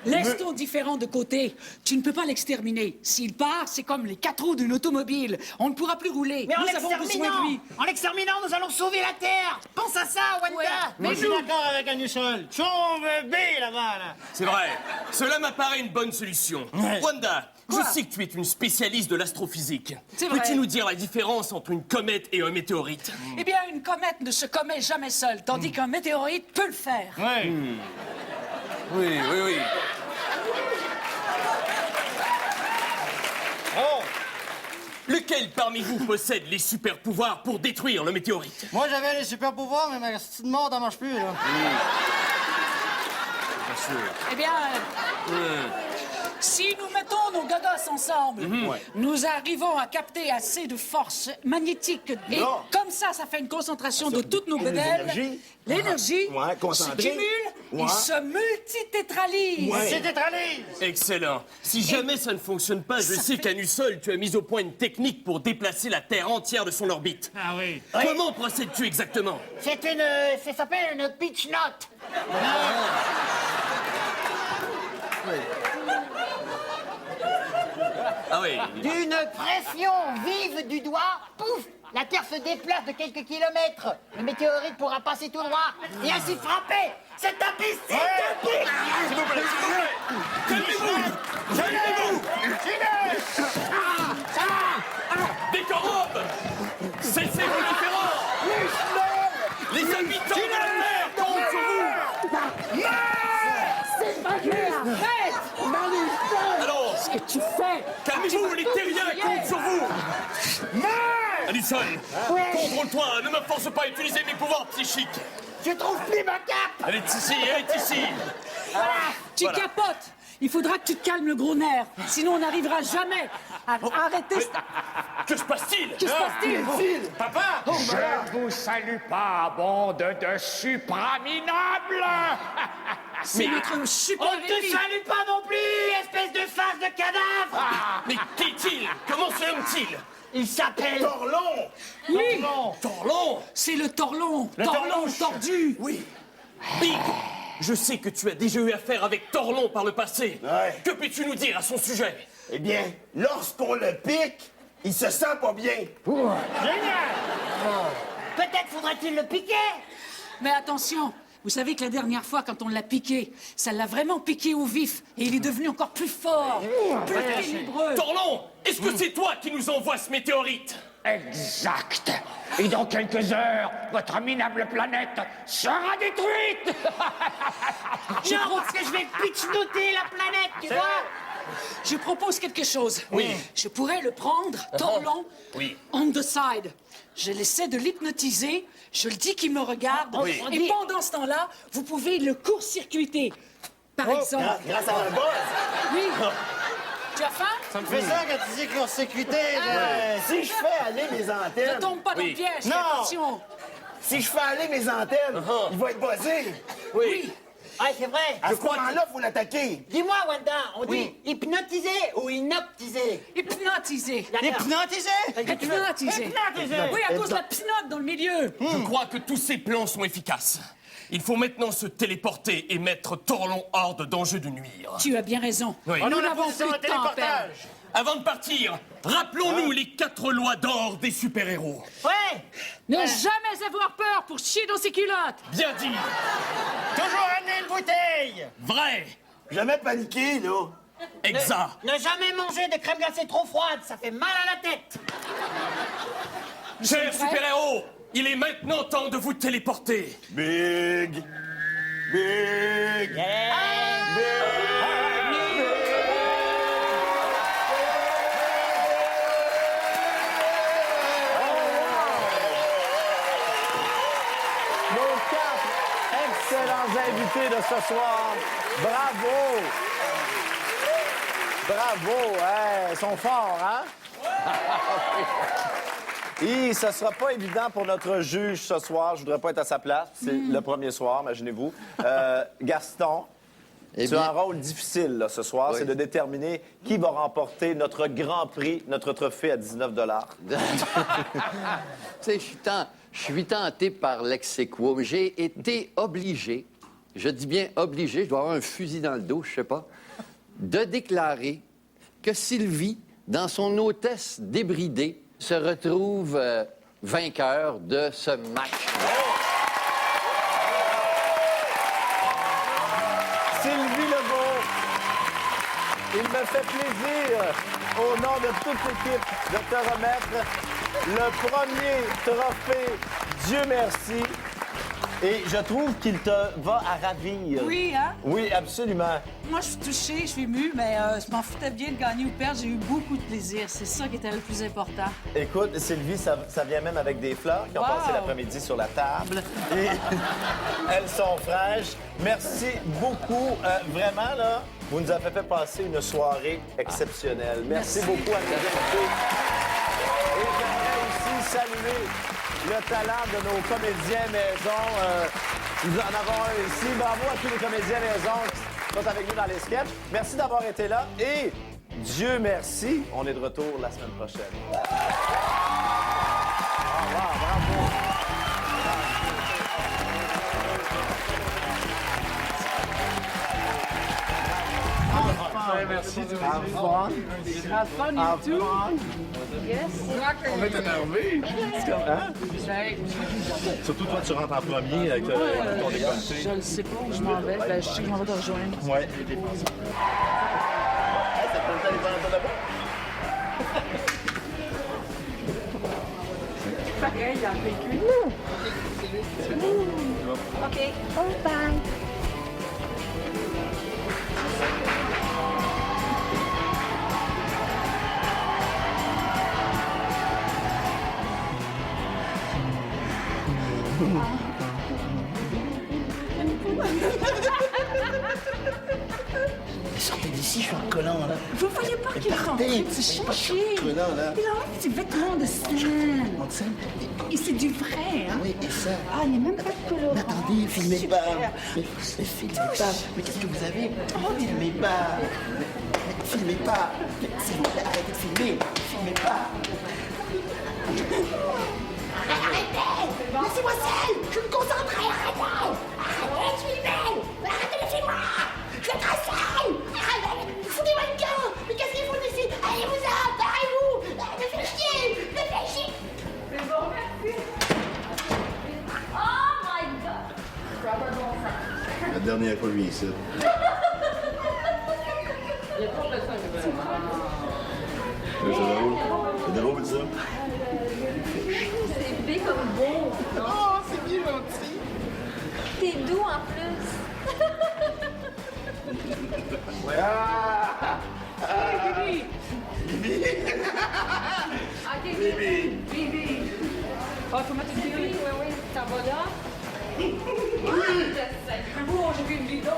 Speaker 18: Laisse ton différent de côté. Tu ne peux pas l'exterminer. S'il part, c'est comme les 4 roues d'une automobile. On ne pourra plus rouler.
Speaker 19: Mais en
Speaker 18: Nous avons besoin de lui.
Speaker 19: l'exterminant, nous allons sauver la Terre. Pense à ça, Wanda.
Speaker 18: Ouais,
Speaker 19: Mais
Speaker 18: mais
Speaker 19: je suis
Speaker 18: nous-
Speaker 19: d'accord avec Anusol. Sauve B là-bas, là.
Speaker 13: C'est vrai. Cela m'apparaît une bonne solution. Wanda, je sais que tu es une spécialiste de l'astrophysique.
Speaker 18: C'est vrai.
Speaker 13: Peux-tu nous dire la différence entre une comète et un météorite?
Speaker 18: Eh bien, une comète ne se commet jamais seule, tandis qu'un météorite peut le faire.
Speaker 13: Oui, oui, oui.
Speaker 19: Oh.
Speaker 13: Lequel parmi vous possède les super pouvoirs pour détruire le météorite?
Speaker 19: Moi, j'avais les super pouvoirs, mais ma petite mort, ça marche plus, là.
Speaker 13: Bien sûr.
Speaker 18: Eh bien, si nous mettons nos gogos ensemble, nous arrivons à capter assez de force magnétique. Et
Speaker 17: Non.
Speaker 18: comme ça fait une concentration de toutes nos bébelles.
Speaker 17: L'énergie.
Speaker 18: L'énergie
Speaker 17: Ouais,
Speaker 18: se
Speaker 17: concentrée.
Speaker 18: cumule
Speaker 17: Ouais.
Speaker 18: et se multitétralise.
Speaker 17: Ouais.
Speaker 13: Excellent. Si jamais ça ne fonctionne pas, je sais qu'à nu seul, tu as mis au point une technique pour déplacer la Terre entière de son orbite.
Speaker 19: Ah oui.
Speaker 13: Comment procèdes-tu exactement?
Speaker 19: Ça s'appelle une pitch note.
Speaker 13: Ah oui.
Speaker 19: D'une pression vive du doigt, pouf, la Terre se déplace de quelques kilomètres. Le météorite pourra passer tout droit et ainsi frapper cet imbécile de pique.
Speaker 13: S'il vous plaît, s'il vous plaît. Calmez-vous. Décorum. Cessez vos différends. Les habitants de la Terre comptent sur vous.
Speaker 19: C'est pas grave. Arrête.
Speaker 13: Alors,
Speaker 18: Qu'est-ce que tu fais?
Speaker 13: calmez-vous, les terriens comptent sur vous. Alison, contrôle-toi, ne me force pas à utiliser mes pouvoirs psychiques.
Speaker 19: Je trouve plus ma cape.
Speaker 13: Elle est ici, elle est ici.
Speaker 18: Tu
Speaker 13: Voilà.
Speaker 18: capotes. Il faudra que tu te calmes le gros nerf. Sinon, on n'arrivera jamais à arrêter.
Speaker 13: Que se passe-t-il?
Speaker 18: Que se passe-t-il?
Speaker 19: Papa.
Speaker 20: Je vous salue pas, bande de supraminables!
Speaker 18: C'est notre super
Speaker 19: On ne te salue pas non plus, espèce de face de cadavre.
Speaker 13: Mais qui est-il? Comment se nomme-t-il?
Speaker 19: Il s'appelle Torlon.
Speaker 18: Oui,
Speaker 13: Torlon?
Speaker 18: c'est le torlon. Torlon tordu.
Speaker 13: Oui. Big, je sais que tu as déjà eu affaire avec Torlon par le passé.
Speaker 17: Ouais.
Speaker 13: Que peux-tu nous dire à son sujet?
Speaker 17: Eh bien, lorsqu'on le pique, il se sent pas bien.
Speaker 19: Génial. Peut-être faudrait-il le piquer.
Speaker 18: Mais attention, vous savez que la dernière fois, quand on l'a piqué, ça l'a vraiment piqué au vif. Et il est devenu encore plus fort, plus ténébreux.
Speaker 13: Torlon, est-ce que c'est toi qui nous envoie ce météorite?
Speaker 20: Exact! Et dans quelques heures, votre minable planète sera détruite!
Speaker 19: Non, parce que je vais pitch-noter la planète, tu vois.
Speaker 18: Je propose quelque chose.
Speaker 13: Oui.
Speaker 18: Je pourrais le prendre, Torlon,
Speaker 13: Oui.
Speaker 18: on the side. Je l'essaie de l'hypnotiser, je le dis qu'il me regarde,
Speaker 13: Oui.
Speaker 18: et pendant ce temps-là, vous pouvez le court-circuiter. Par exemple.
Speaker 17: Grâce à un buzz.
Speaker 18: Oui. Tu as faim?
Speaker 19: Ça me fait ça quand tu dis court-circuité.
Speaker 17: Si je fais aller mes
Speaker 18: Ne
Speaker 17: antennes,
Speaker 18: tombe pas dans
Speaker 13: Oui.
Speaker 18: le piège,
Speaker 19: Non.
Speaker 18: attention.
Speaker 17: si je fais aller mes antennes, il va être buzzé.
Speaker 13: Oui.
Speaker 19: Ah, c'est vrai.
Speaker 17: À ce moment-là, il faut l'attaquer.
Speaker 19: Dis-moi, Wanda, on
Speaker 17: Oui.
Speaker 19: dit hypnotiser ou inoptiser?
Speaker 18: Hypnotiser.
Speaker 19: Hypnotiser?
Speaker 18: Hypnotiser. Oui, à cause de la pinote dans le milieu.
Speaker 13: Je crois que tous ces plans sont efficaces. Il faut maintenant se téléporter et mettre Torlon hors de danger de nuire.
Speaker 18: Tu as bien raison.
Speaker 13: Oui.
Speaker 18: Nous n'avons plus de temps à perdre.
Speaker 13: Avant de partir, rappelons-nous les 4 lois d'or des super-héros.
Speaker 19: Ouais.
Speaker 18: Ne jamais avoir peur pour chier dans ses culottes.
Speaker 13: Bien dit.
Speaker 19: Toujours amener une bouteille.
Speaker 13: Vrai.
Speaker 17: Jamais paniquer, là.
Speaker 13: Exact.
Speaker 19: Ne jamais manger de crème glacée trop froide, ça fait mal à la tête.
Speaker 13: Chers super-héros, il est maintenant temps de vous téléporter.
Speaker 17: Big. Big.
Speaker 2: Nos 4 excellents invités de ce soir. Bravo! Bravo! Hey, ils sont forts, hein? Et ce sera pas évident pour notre juge ce soir. Je voudrais pas être à sa place. C'est le premier soir, imaginez-vous. Gaston,
Speaker 6: Eh
Speaker 2: tu as
Speaker 6: bien-
Speaker 2: un rôle difficile là, ce soir.
Speaker 6: Oui.
Speaker 2: C'est de déterminer qui va remporter notre grand prix, notre trophée à 19 $.
Speaker 6: Tu sais, je suis tenté par l'ex aequo, mais j'ai été obligé, je dis bien obligé, je dois avoir un fusil dans le dos, je sais pas, de déclarer que Sylvie, dans son hôtesse débridée, se retrouve vainqueur de ce match.
Speaker 2: Sylvie Legault, il me fait plaisir, au nom de toute l'équipe, de te remettre le premier trophée Dieu merci. Et je trouve qu'il te va à ravir.
Speaker 18: Oui, hein?
Speaker 2: Oui, absolument.
Speaker 18: Moi, je suis touchée, je suis émue, mais je m'en foutais bien de gagner ou perdre. J'ai eu beaucoup de plaisir. C'est ça qui était le plus important.
Speaker 2: Écoute, Sylvie, ça vient même avec des fleurs qui ont passé l'après-midi sur la table. Et elles sont fraîches. Merci beaucoup. Vraiment, là, vous nous avez fait passer une soirée exceptionnelle. Merci beaucoup à nos invités. Et j'aimerais aussi saluer le talent de nos comédiens maison. Nous en avons un ici. Bravo à tous les comédiens maison qui sont avec nous dans les sketchs. Merci d'avoir été là et Dieu merci, on est de retour la semaine prochaine. Au revoir, bravo.
Speaker 1: Merci.
Speaker 2: Have fun, you too.
Speaker 1: Yes. On est énervé.
Speaker 2: Surtout toi, tu rentres en premier avec ton décolleté.
Speaker 18: Je ne sais pas où je m'en vais. Ben, je sais que je m'en vais te rejoindre.
Speaker 2: Ouais.
Speaker 7: Pareil, il a vécu.
Speaker 14: OK. Oh, bye.
Speaker 5: Sortez d'ici, je suis en collant, là.
Speaker 3: Vous voyez pas qu'il est rentré, c'est cherché. Il a enlevé ses vêtements de scène. Et c'est du vrai, hein?
Speaker 5: Oui, et ça.
Speaker 3: Ah, il n'y a même pas de couleur.
Speaker 5: Mais attendez, filmez
Speaker 3: Super.
Speaker 5: pas. Mais filmez pas. Mais qu'est-ce que vous avez? Filmez pas. Mais filmez pas. Mais s'il vous plaît, arrêtez de filmer. Filmez pas.
Speaker 19: Arrêtez! Laissez-moi seule! Je suis concentrée, arrêtez! Arrêtez de filmer! Arrêtez de filmer! Je suis très seule! Arrêtez! Foutez-moi le camp! Mais qu'est-ce qu'ils font ici? Allez-vous-en! Barrez-vous! Me faites chier! Me faites chier!
Speaker 7: C'est bon, merci.
Speaker 19: Oh my God!
Speaker 7: Ça va pas de bon sens.
Speaker 17: La dernière fois, lui, ici.
Speaker 7: Il y a trop de ça,
Speaker 17: C'est drôle, ça.
Speaker 12: C'est bé comme beau.
Speaker 19: Oh, c'est bien gentil!
Speaker 12: T'es doux en plus.
Speaker 7: Hey, Bibi!
Speaker 19: Bibi!
Speaker 7: OK,
Speaker 19: Bibi!
Speaker 7: Bibi! Ah, faut mettre une vidéo.
Speaker 12: Oui, t'en vas là?
Speaker 7: Oui! Bon, j'ai vu une vidéo,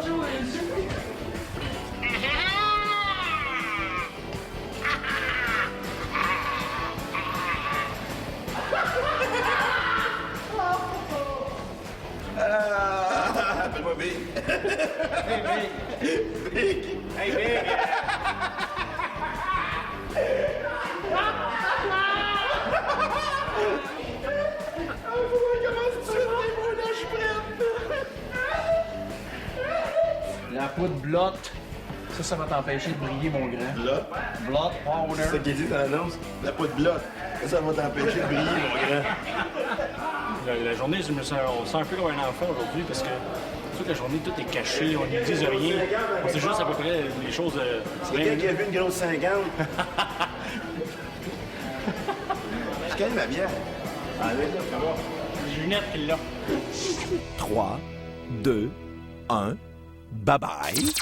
Speaker 17: Appelle-moi Big.
Speaker 1: Hey, Big.
Speaker 17: Big.
Speaker 1: Hey, Big. La poudre blotte. Ça va t'empêcher de briller, mon grand.
Speaker 17: Blotte?
Speaker 1: Blotte, powder.
Speaker 17: C'est ça qu'il dit dans l'annonce. La poudre blotte. Ça va t'empêcher de briller, mon grand.
Speaker 11: La journée, je me sens, on se sent un peu comme un enfant aujourd'hui parce que toute la journée, tout est caché, on ne dit rien. On sait juste à peu près les choses.
Speaker 17: C'est quelqu'un qui a vu une grosse 50. Je connais ma bière. Allez, ça va.
Speaker 11: Les lunettes qu'il a.
Speaker 2: 3, 2, 1, bye bye.